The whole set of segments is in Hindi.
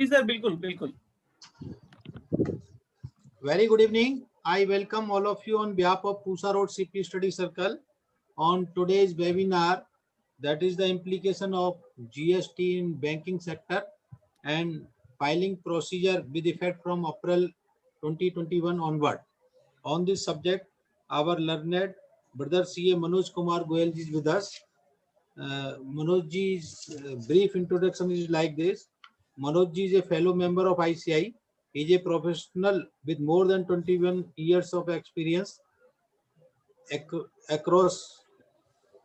जी सर, बिल्कुल बिल्कुल। Very good evening. I welcome all of you on behalf of Pusa Road CP Study Circle on today's webinar, that is the implication of GST in banking sector and filing procedure with effect from April 2021 onward. On this subject, our learned brother CA Manoj Kumar Goyal is with us. Manoj ji's brief introduction is like this. Manoj ji is a fellow member of ICI. He is a professional with more than 21 years of experience across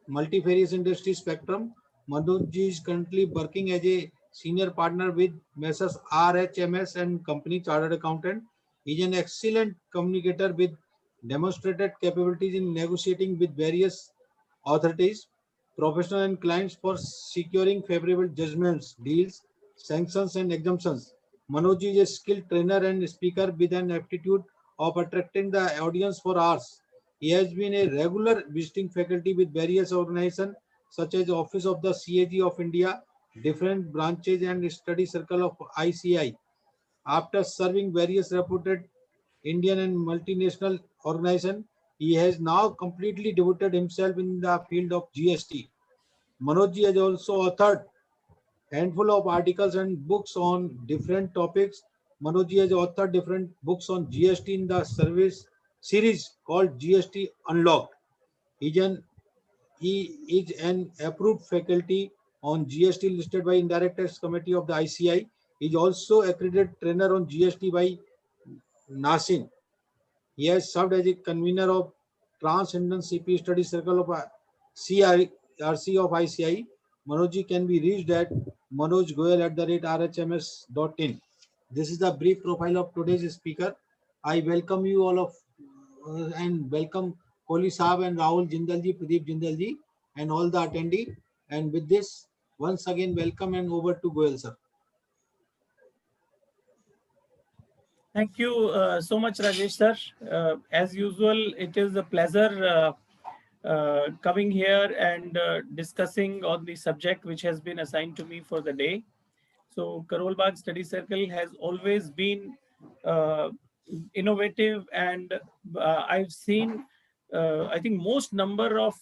multifarious industry spectrum. Manoj ji is currently working as a senior partner with Messrs. RHMS and Company Chartered Accountant. He is an excellent communicator with demonstrated capabilities in negotiating with various authorities, professional and clients for securing favorable judgments, deals, sanctions and exemptions. Manoj is a skilled trainer and speaker with an aptitude of attracting the audience for hours. He has been a regular visiting faculty with various organizations such as Office of the CAG of India, different branches and study circle of ICI. After serving various reputed Indian and multinational organizations, he has now completely devoted himself in the field of GST. Manoj ji has also authored handful of articles and books on different topics. Manoj ji has authored different books on GST in the service series called GST Unlocked. He is an approved faculty on GST listed by Indirect Tax Committee of the ICI. He is also accredited trainer on GST by NASIN. He has served as a convener of Trans-Indian CP Study Circle of CRC of ICI. Manoj can be reached at manojgoyal@rhms.in. This is the brief profile of today's speaker. I welcome you all of and welcome Kohli Saab and Rahul Jindal ji, Pradeep Jindal ji and all the attendee. And with this, once again, welcome and over to Goyal sir. Thank you so much, Rajesh sir. As usual, it is a pleasure coming here and discussing on the subject which has been assigned to me for the day. So Karol Bagh Study Circle has always been innovative, and I've seen I think most number of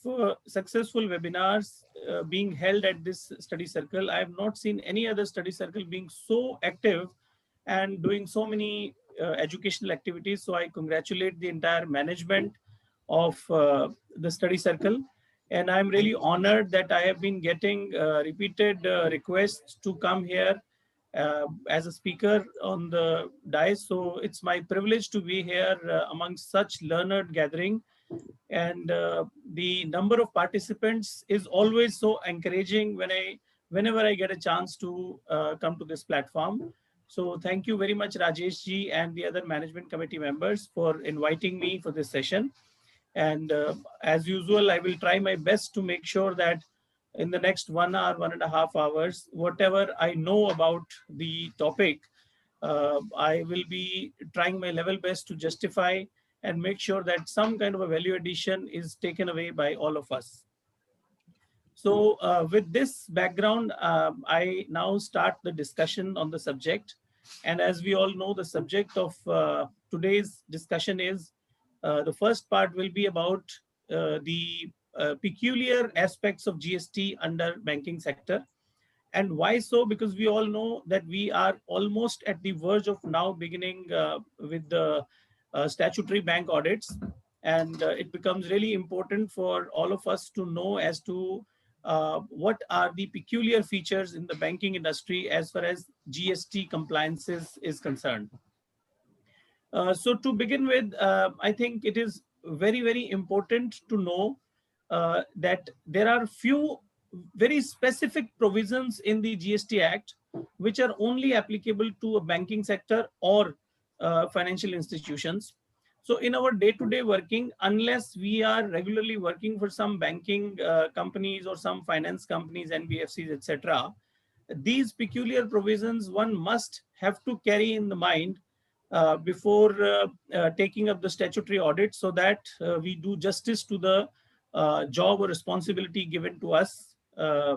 successful webinars being held at this study circle. I have not seen any other study circle being so active and doing so many educational activities. So I congratulate the entire management of the study circle. And I'm really honored that I have been getting repeated requests to come here as a speaker on the dais. So it's my privilege to be here amongst such learned gathering. And the number of participants is always so encouraging whenever I get a chance to come to this platform. So thank you very much, Rajesh ji and the other management committee members for inviting me for this session. And as usual, I will try my best to make sure that in the next 1 hour, 1.5 hours, whatever I know about the topic, I will be trying my level best to justify and make sure that some kind of a value addition is taken away by all of us. So with this background, I now start the discussion on the subject. And as we all know, the subject of today's discussion is the first part will be about the peculiar aspects of GST under banking sector. And why so? Because we all know that we are almost at the verge of now beginning with the statutory bank audits. And it becomes really important for all of us to know as to what are the peculiar features in the banking industry as far as GST compliances is concerned. So to begin with, I think it is very, very important to know that there are few very specific provisions in the GST Act which are only applicable to a banking sector or financial institutions. So in our day-to-day working, unless we are regularly working for some banking companies or some finance companies, NBFCs, etc., these peculiar provisions one must have to carry in the mind before taking up the statutory audit, so that we do justice to the job or responsibility given to us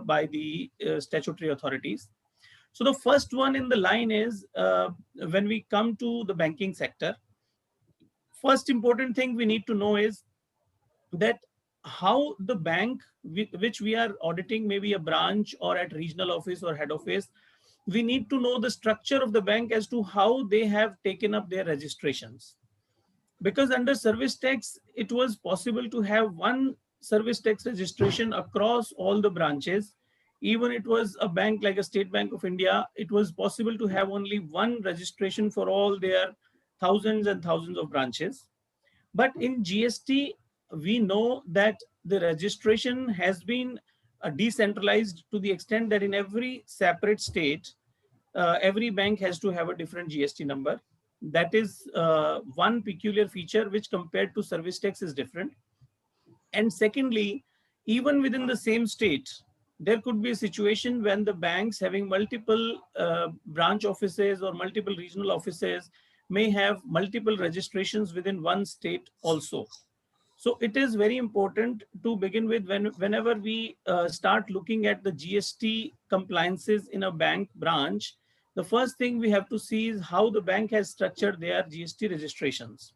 by the statutory authorities. So the first one in the line is when we come to the banking sector, first important thing we need to know is that how the bank which we are auditing, maybe a branch or at regional office or head office, we need to know the structure of the bank as to how they have taken up their registrations. Because under service tax, it was possible to have one service tax registration across all the branches. Even it was a bank like a State Bank of India, it was possible to have only one registration for all their thousands and thousands of branches. But in GST, we know that the registration has been decentralized to the extent that in every separate state, every bank has to have a different GST number. That is one peculiar feature which compared to service tax is different. And secondly, even within the same state, there could be a situation when the banks having multiple branch offices or multiple regional offices may have multiple registrations within one state also. So it is very important to begin with whenever we start looking at the GST compliances in a bank branch, the first thing we have to see is how the bank has structured their GST registrations.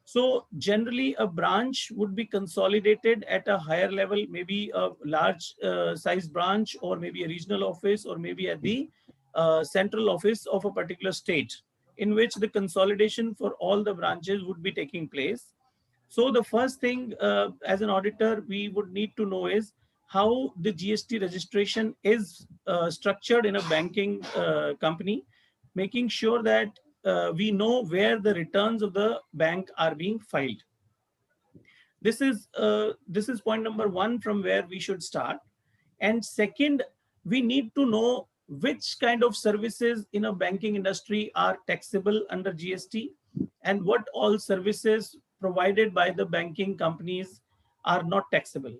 So generally a branch would be consolidated at a higher level, maybe a large size branch or maybe a regional office or maybe at the central office of a particular state, in which the consolidation for all the branches would be taking place. So the first thing as an auditor we would need to know is how the GST registration is structured in a banking company, making sure that we know where the returns of the bank are being filed. This is point number one from where we should start. And second, we need to know which kind of services in a banking industry are taxable under GST and what all services provided by the banking companies are not taxable.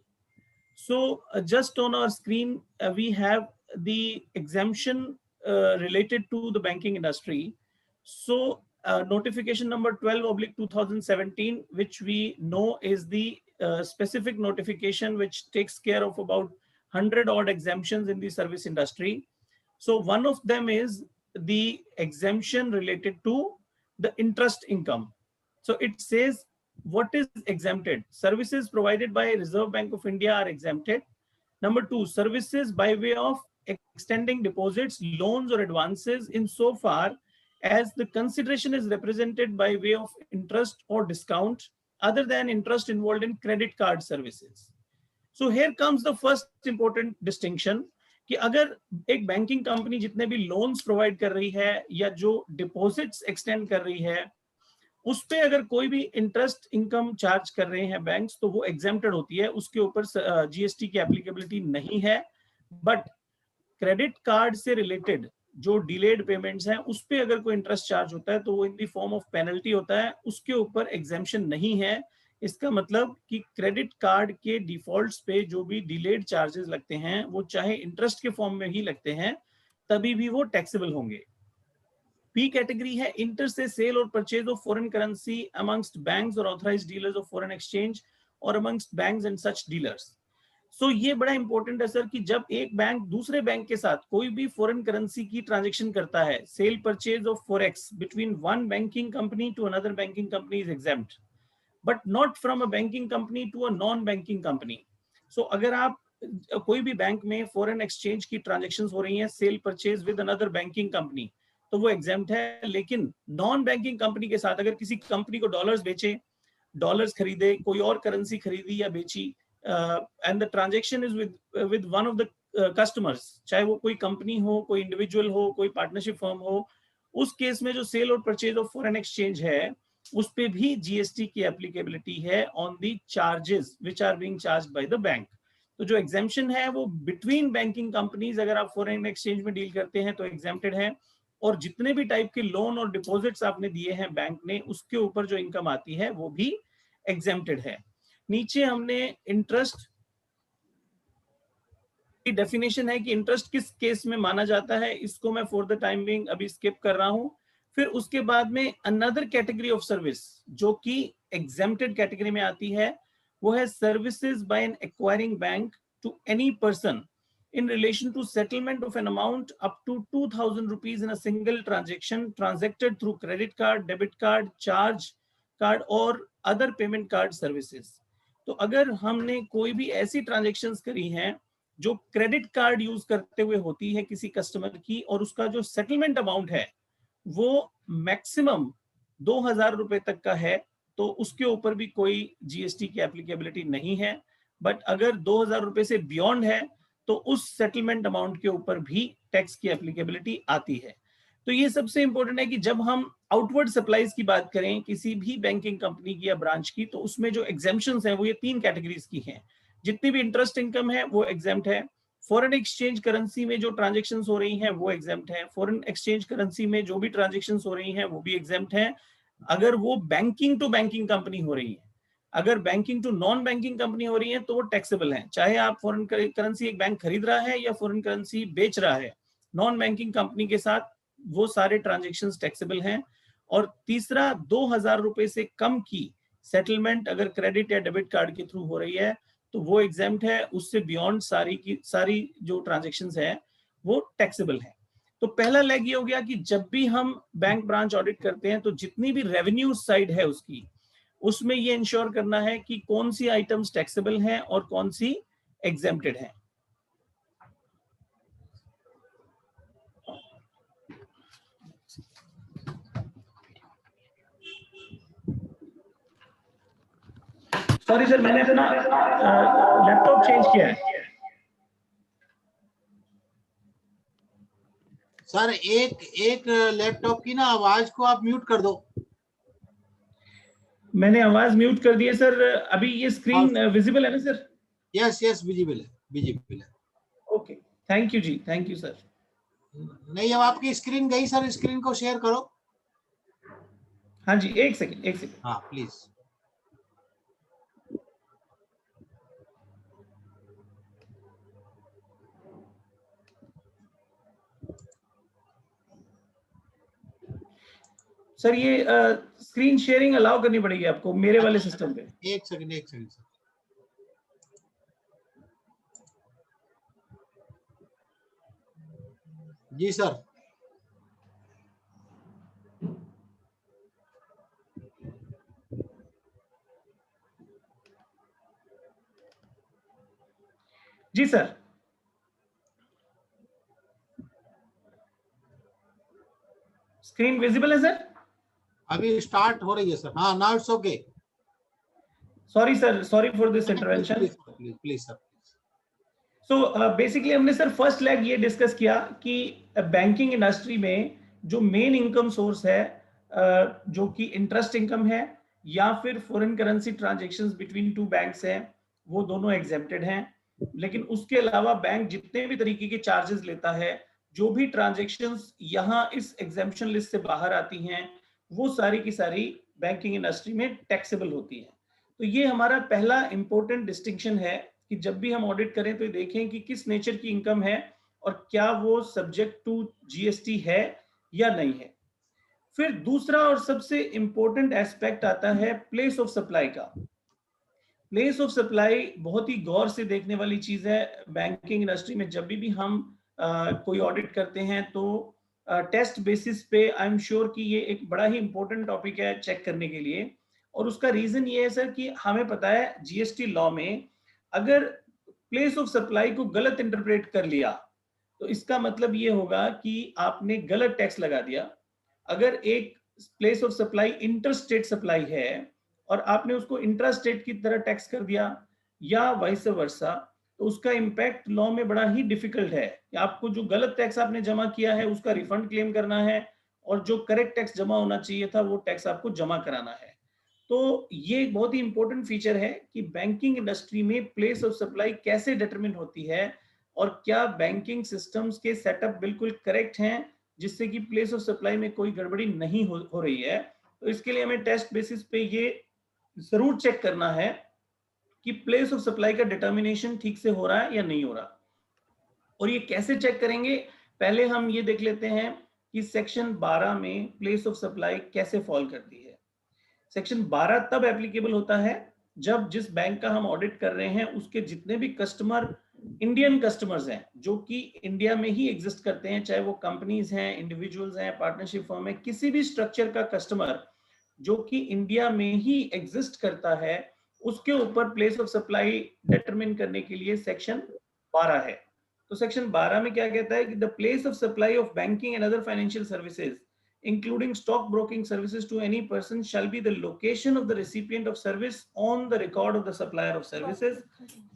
So just on our screen, we have the exemption related to the banking industry. So notification number 12/2017, which we know is the specific notification which takes care of about 100 odd exemptions in the service industry. So one of them is the exemption related to the interest income. So it says what is exempted. Services provided by Reserve Bank of India are exempted. Number two, services by way of extending deposits, loans or advances in so far as the consideration is represented by way of interest or discount other than interest involved in credit card services. So here comes the first important distinction कि अगर एक बैंकिंग कंपनी जितने भी लोन्स प्रोवाइड कर रही है या जो डिपॉजिट्स एक्सटेंड कर रही है उस पे अगर कोई भी इंटरेस्ट इनकम चार्ज कर रहे हैं बैंक्स तो वो एग्जेम्प्टेड होती है, उसके ऊपर जीएसटी की एप्लीकेबिलिटी नहीं है. बट क्रेडिट कार्ड से रिलेटेड जो डिलेड पेमेंट्स हैं उस पे अगर कोई इंटरेस्ट चार्ज होता है तो वो in the form of penalty होता है, उसके ऊपर एग्जेम्पशन नहीं है. इसका मतलब कि क्रेडिट कार्ड के डिफॉल्ट्स पे जो भी डिलेड चार्जेस लगते हैं वो चाहे इंटरेस्ट के फॉर्म में ही लगते हैं तभी भी वो टैक्सेबल होंगे. पी कैटेगरी है इंटर से सेल और purchase of foreign currency amongst banks और authorised dealers of foreign exchange और amongst banks and such dealers. So ये बड़ा इंपॉर्टेंट है सर कि जब एक बैंक दूसरे बैंक के साथ कोई भी फॉरेन करेंसी की ट्रांजैक्शन करता है, sale purchase of forex between one banking company to another banking company is exempt, but not from a banking company to a non banking company. So अगर आप कोई भी बैंक में फॉरेन एक्सचेंज की ट्रांजेक्शन हो रही है, sale purchase with another banking company, तो वो एग्जेम्प्ट है. लेकिन नॉन बैंकिंग कंपनी के साथ अगर किसी कंपनी को डॉलर्स बेचे, डॉलर्स खरीदे, कोई और करेंसी खरीदी या बेची, and the transaction is with one of the customers, चाहे वो कोई कंपनी हो, कोई इंडिविजुअल हो, कोई पार्टनरशिप फर्म हो, उस केस में जो सेल और परचेज ऑफ फॉरेन एक्सचेंज है उस पे भी जीएसटी की एप्लीकेबिलिटी है on the charges which are being charged by the bank. तो जो एग्जेम्पशन है वो बिटवीन बैंकिंग कंपनीज, अगर आप फॉरेन एक्सचेंज में डील करते हैं तो एग्जेम्प्टेड है, और जितने भी टाइप के लोन और डिपॉजिट्स आपने दिए हैं बैंक ने उसके ऊपर जो इनकम आती है वो भी एग्जेम्प्टेड है. नीचे हमने इंटरेस्ट की डेफिनेशन है कि इंटरेस्ट किस केस में माना जाता है, इसको मैं फॉर द टाइम बिंग अभी स्किप कर रहा हूं. फिर उसके बाद में अनदर कैटेगरी ऑफ सर्विस जो कि एग्जेम्प्टेड कैटेगरी में आती है वो है services by an acquiring bank to any person in relation to settlement of an amount up to 2,000 rupees in a single transaction transacted through credit card, debit card, charge card और other payment card services. तो अगर हमने कोई भी ऐसी ट्रांजेक्शन्स करी हैं जो क्रेडिट कार्ड यूज करते हुए होती है किसी कस्टमर की, और उसका जो सेटलमेंट अमाउंट है वो मैक्सिमम 2,000 रुपए तक का है, तो उसके ऊपर भी कोई जीएसटी की एप्लीकेबिलिटी नहीं है. बट अगर 2,000 रुपए से बियॉन्ड है तो उस सेटलमेंट अमाउंट के ऊपर भी टैक्स की एप्लीकेबिलिटी आती है. तो ये सबसे इंपॉर्टेंट है कि जब हम आउटवर्ड सप्लाईज की बात करें किसी भी बैंकिंग कंपनी की या ब्रांच की, तो उसमें जो एग्जेम्पशंस हैं वो ये 3 कैटेगरीज की हैं. जितनी भी इंटरेस्ट इनकम है वो एग्जेम्प्ट है, फॉरेन एक्सचेंज करेंसी में जो ट्रांजेक्शन्स हो रही हैं वो एग्जेम्प्ट है, फॉरेन एक्सचेंज करेंसी में जो भी ट्रांजेक्शन्स हो रही हैं वो भी एग्जेम्प्ट है, अगर वो बैंकिंग टू बैंकिंग कंपनी हो रही है. अगर banking to non banking company हो रही है तो वो टैक्सेबल है, चाहे आप फॉरेन करेंसी एक बैंक खरीद रहा है या फॉरेन करेंसी बेच रहा है, नॉन बैंकिंग कंपनी के साथ वो सारे ट्रांजेक्शन्स टैक्सेबल हैं. और तीसरा, 2,000 रुपए से कम की सेटलमेंट अगर क्रेडिट या डेबिट कार्ड के थ्रू हो रही है तो वो एग्जेम्प्ट है, उससे बियॉन्ड सारी की सारी जो ट्रांजेक्शन्स है वो टैक्सेबल है. तो पहला लेग ये हो गया कि जब भी हम बैंक ब्रांच ऑडिट करते हैं तो जितनी भी रेवेन्यू साइड है उसकी, उसमें ये इंश्योर करना है कि कौन सी आइटम्स टैक्सेबल हैं और कौन सी एग्जेम्प्टेड हैं. सॉरी सर, मैंने अपना लैपटॉप चेंज किया है. सर एक लैपटॉप की ना आवाज को आप म्यूट कर दो. मैंने आवाज म्यूट कर दी है सर. अभी ये स्क्रीन विजिबल है ना सर? यस विजिबल है. ओके, थैंक यू जी, थैंक यू सर. नहीं, अब आपकी स्क्रीन गई सर, स्क्रीन को शेयर करो. हाँ जी, एक सेकंड. हाँ प्लीज. सर ये स्क्रीन शेयरिंग अलाउ करनी पड़ेगी आपको मेरे वाले सिस्टम पे. एक सेकंड सर. जी सर. जी सर. स्क्रीन विजिबल है सर? अभी स्टार्ट हो रही है सर. हाँ, now it's okay. Sorry sir, sorry for this intervention. Please sir. So basically हमने सर फर्स्ट लेग ये डिस्कस किया कि बैंकिंग इंडस्ट्री में जो मेन इनकम सोर्स है जो कि इंटरेस्ट इनकम है या फिर foreign currency transactions between two banks हैं, वो दोनों एग्जेम्प्टेड हैं. लेकिन उसके अलावा बैंक जितने भी तरीके के चार्जेस लेता है, जो भी ट्रांजैक्शंस यहाँ इस एग्जेम्पशन लिस्ट से बाहर आती हैं, वो सारी की सारी बैंकिंग इंडस्ट्री में टैक्सेबल होती हैं. तो ये हमारा पहला इंपॉर्टेंट डिस्टिंक्शन है कि जब भी हम ऑडिट करें तो देखें कि किस नेचर की इनकम है और क्या वो सब्जेक्ट टू जीएसटी है या नहीं है. फिर दूसरा और सबसे इंपॉर्टेंट एस्पेक्ट आता है प्लेस ऑफ सप्लाई का. प्लेस ऑफ सप्लाई बहुत ही गौर से देखने वाली चीज है बैंकिंग इंडस्ट्री में. जब भी हम कोई ऑडिट करते हैं तो टेस्ट बेसिस पे आई एम श्योर कि ये एक बड़ा ही इंपॉर्टेंट टॉपिक है चेक करने के लिए. और उसका रीजन ये है सर कि हमें पता है जीएसटी लॉ में अगर प्लेस ऑफ सप्लाई को गलत इंटरप्रेट कर लिया तो इसका मतलब ये होगा कि आपने गलत टैक्स लगा दिया. अगर एक place of supply inter state supply है और आपने उसको इंट्रा स्टेट की तरह टैक्स कर दिया या वाइस वर्सा, तो उसका इम्पैक्ट लॉ में बड़ा ही डिफिकल्ट है कि आपको जो गलत टैक्स आपने जमा किया है उसका रिफंड क्लेम करना है और जो करेक्ट टैक्स जमा होना चाहिए था वो टैक्स आपको जमा कराना है. तो ये एक बहुत ही इंपॉर्टेंट फीचर है कि बैंकिंग इंडस्ट्री में प्लेस ऑफ सप्लाई कैसे डिटरमिन होती है और क्या बैंकिंग सिस्टम्स के सेटअप बिल्कुल करेक्ट हैं जिससे कि प्लेस ऑफ सप्लाई में कोई गड़बड़ी नहीं हो रही है. तो इसके लिए हमें टेस्ट बेसिस पे ये जरूर चेक करना है कि प्लेस ऑफ सप्लाई का डिटर्मिनेशन ठीक से हो रहा है या नहीं हो रहा. और ये कैसे चेक करेंगे, पहले हम ये देख लेते हैं कि सेक्शन 12 में प्लेस ऑफ सप्लाई कैसे फॉल करती है. सेक्शन 12 तब एप्लीकेबल होता है जब जिस बैंक का हम ऑडिट कर रहे हैं उसके जितने भी कस्टमर इंडियन कस्टमर्स हैं जो कि इंडिया में ही एग्जिस्ट करते हैं, चाहे वो कंपनीज हैं, इंडिविजुअल्स हैं, पार्टनरशिप फर्म है, किसी भी स्ट्रक्चर का कस्टमर जो कि इंडिया में ही एग्जिस्ट करता है, उसके ऊपर प्लेस ऑफ सप्लाई डिटरमिन करने के लिए सेक्शन 12 है। तो सेक्शन 12 में क्या कहता है कि the place of supply of banking and other financial services including stock broking services to any person shall be the location of the recipient of service on the record of the supplier of services,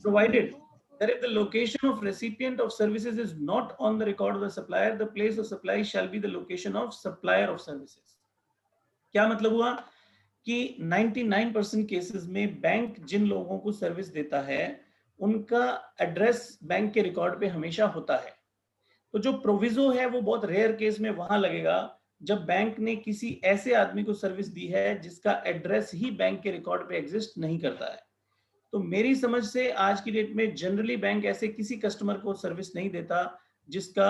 provided that if the location of recipient of services is not on the record of the supplier, the place of supply shall be the location of supplier of services. क्या मतलब हुआ कि 99% केसेस में बैंक जिन लोगों को सर्विस देता है उनका एड्रेस बैंक के रिकॉर्ड पे हमेशा होता है। तो जो प्रोविजो है वो बहुत रेयर केस में वहां लगेगा जब बैंक ने किसी ऐसे आदमी को सर्विस दी है जिसका एड्रेस ही बैंक के रिकॉर्ड पे एग्जिस्ट नहीं करता है। तो मेरी समझ से आज की डेट में जनरली बैंक ऐसे किसी कस्टमर को सर्विस नहीं देता जिसका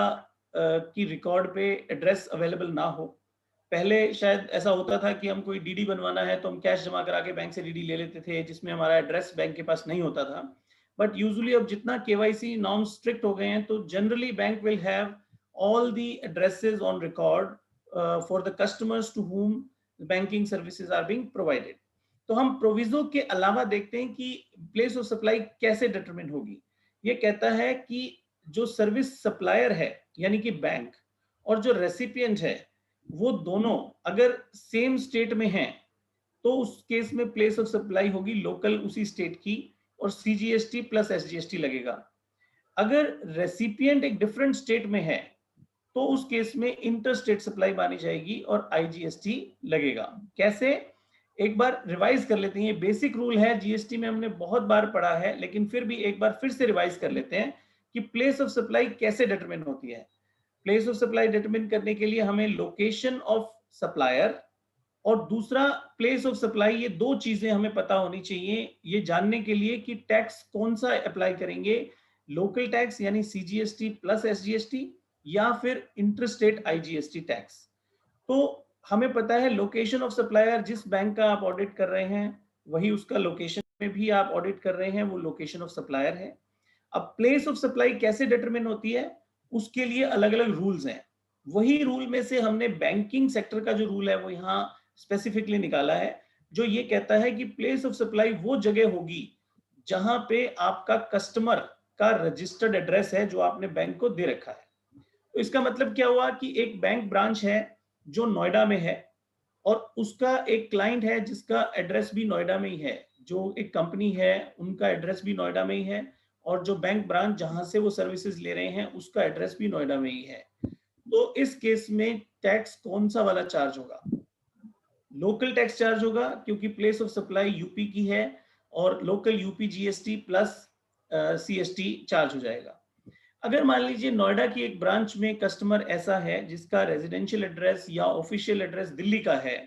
की रिकॉर्ड पे एड्रेस अवेलेबल ना हो। पहले शायद ऐसा होता था कि हम कोई डीडी बनवाना है तो हम कैश जमा करा के बैंक से डीडी ले लेते थे जिसमें हमारा एड्रेस बैंक के पास नहीं होता था। बट यूजुअली अब जितना केवाईसी नॉर्म्स स्ट्रिक्ट हो गए हैं तो generally bank will have all the addresses on record for the customers to whom banking services are being provided. तो हम प्रोविजो के अलावा देखते हैं कि प्लेस ऑफ सप्लाई कैसे डिटरमिन होगी। ये कहता है कि जो सर्विस सप्लायर है यानी कि बैंक और जो रेसिपिएंट है वो दोनों अगर सेम स्टेट में हैं तो उस केस में प्लेस ऑफ सप्लाई होगी लोकल उसी स्टेट की और सीजीएसटी प्लस एसजीएसटी लगेगा। अगर रेसिपिएंट एक डिफरेंट स्टेट में है तो उस केस में इंटर स्टेट सप्लाई मानी जाएगी और आईजीएसटी लगेगा। कैसे, एक बार रिवाइज कर लेते हैं। ये बेसिक रूल है, जीएसटी में हमने बहुत बार पढ़ा है लेकिन फिर भी एक बार फिर से रिवाइज कर लेते हैं कि प्लेस ऑफ सप्लाई कैसे डिटरमिन होती है। प्लेस ऑफ सप्लाई डिटरमिन करने के लिए हमें लोकेशन ऑफ सप्लायर और दूसरा प्लेस ऑफ सप्लाई, ये दो चीजें हमें पता होनी चाहिए ये जानने के लिए कि टैक्स कौन सा अप्लाई करेंगे, लोकल टैक्स यानी सीजीएसटी प्लस एसजीएसटी या फिर इंटरस्टेट आईजीएसटी टैक्स। तो हमें पता है लोकेशन ऑफ सप्लायर, जिस बैंक का आप ऑडिट कर रहे हैं वही उसका लोकेशन में भी आप ऑडिट कर रहे हैं, वो लोकेशन ऑफ सप्लायर है। अब प्लेस ऑफ सप्लाई कैसे डिटरमिन होती है उसके लिए अलग अलग रूल्स हैं। वही रूल में से हमने बैंकिंग सेक्टर का जो रूल है वो यहाँ स्पेसिफिकली निकाला है, जो ये कहता है कि प्लेस ऑफ सप्लाई वो जगह होगी जहां पे आपका कस्टमर का रजिस्टर्ड एड्रेस है जो आपने बैंक को दे रखा है। तो इसका मतलब क्या हुआ कि एक बैंक ब्रांच है जो नोएडा में है और उसका एक क्लाइंट है जिसका एड्रेस भी नोएडा में ही है, जो एक कंपनी है उनका एड्रेस भी नोएडा में ही है और जो बैंक ब्रांच जहां से वो सर्विसेज ले रहे हैं उसका एड्रेस भी नोएडा में ही है। तो इस केस में टैक्स कौन सा वाला चार्ज होगा? लोकल टैक्स चार्ज होगा क्योंकि प्लेस ऑफ सप्लाई यूपी की है और local UP GST plus CST charge हो जाएगा। अगर मान लीजिए नोएडा की एक ब्रांच में कस्टमर ऐसा है जिसका रेजिडेंशियल एड्रेस या ऑफिशियल एड्रेस दिल्ली का है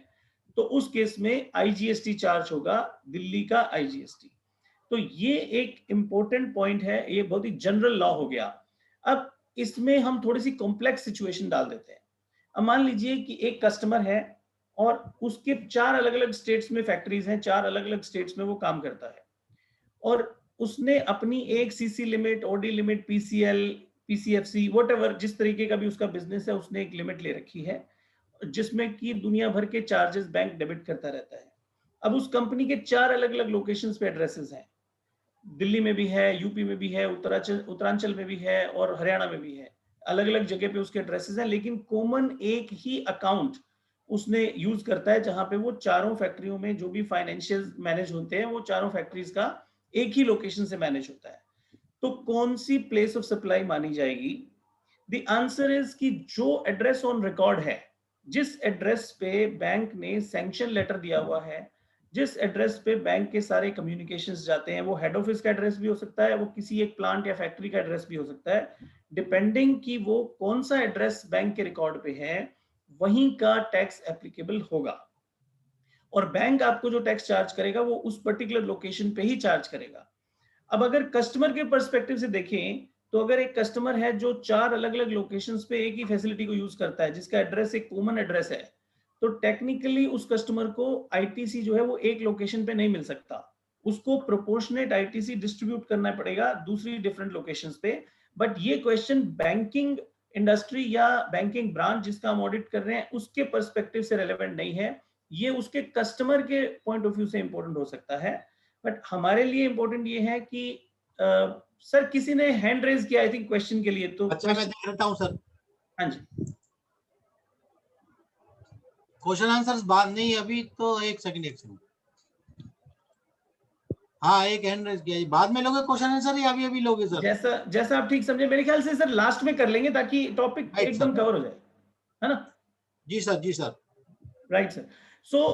तो उस केस में आईजीएसटी चार्ज होगा, दिल्ली का आईजीएसटी। तो ये एक इंपॉर्टेंट पॉइंट है, ये बहुत ही जनरल लॉ हो गया। अब इसमें हम थोड़ी सी कॉम्प्लेक्स सिचुएशन डाल देते हैं। अब मान लीजिए कि एक कस्टमर है और उसके 4 अलग अलग स्टेट्स में फैक्ट्रीज हैं, 4 अलग अलग स्टेट्स में वो काम करता है और उसने अपनी एक CC limit, OD limit, PCL, PCFC, whatever जिस तरीके का भी उसका बिजनेस है उसने एक लिमिट ले रखी है जिसमें कि दुनिया भर के चार्जेस बैंक डेबिट करता रहता है। अब उस कंपनी के 4 अलग अलग लोकेशंस पे एड्रेसेस हैं, दिल्ली में भी है, यूपी में भी है, उत्तरांचल में भी है और हरियाणा में भी है। अलग अलग जगह पे उसके एड्रेसेस हैं लेकिन कॉमन एक ही अकाउंट उसने यूज करता है जहां पे वो चारों फैक्ट्रियों में जो भी फाइनेंशियल मैनेज होते हैं वो चारों फैक्ट्रीज का एक ही लोकेशन से मैनेज होता है। तो कौन सी प्लेस ऑफ सप्लाई मानी जाएगी? द आंसर इज कि जो एड्रेस ऑन रिकॉर्ड है, जिस एड्रेस पे बैंक ने सैंक्शन लेटर दिया हुआ है, जिस एड्रेस पे बैंक के सारे कम्युनिकेशंस जाते हैं, वो हेड ऑफिस का एड्रेस भी हो सकता है, वो किसी एक प्लांट या फैक्ट्री का एड्रेस भी हो सकता है, डिपेंडिंग कि वो कौन सा एड्रेस बैंक के रिकॉर्ड पे है वहीं का टैक्स एप्लीकेबल होगा और बैंक आपको जो टैक्स चार्ज करेगा वो उस पर्टिकुलर लोकेशन पे ही चार्ज करेगा। अब अगर कस्टमर के पर्सपेक्टिव से देखें तो अगर एक कस्टमर है जो 4 अलग अलग लोकेशंस पे एक ही फैसिलिटी को यूज करता है जिसका एड्रेस एक कॉमन एड्रेस है, तो टेक्निकली उस कस्टमर को आईटीसी जो है वो एक लोकेशन पे नहीं मिल सकता, उसको प्रोपोर्शनेट आईटीसी डिस्ट्रीब्यूट करना पड़ेगा दूसरी डिफरेंट लोकेशंस पे। बट ये क्वेश्चन बैंकिंग इंडस्ट्री या बैंकिंग ब्रांच जिसका हम ऑडिट कर रहे हैं उसके पर्सपेक्टिव से रेलेवेंट नहीं है, ये उसके कस्टमर के पॉइंट ऑफ व्यू से इंपॉर्टेंट हो सकता है। बट हमारे लिए इंपॉर्टेंट ये है कि सर किसी ने हैंड रेज किया आई थिंक क्वेश्चन के लिए, तो अच्छा मैं देख लेता हूँ सर। हाँ जी क्वेश्चन आंसर्स बाद नहीं, अभी तो एक सेकंड। हाँ एक हैंड रेज किया, बाद में लोगे क्वेश्चन आंसर या अभी अभी लोगे सर? जैसा जैसा आप ठीक समझे, मेरे ख्याल से सर लास्ट में कर लेंगे ताकि टॉपिक राइट एकदम सर, कवर हो जाए, है ना? जी सर, जी sir. Right sir. So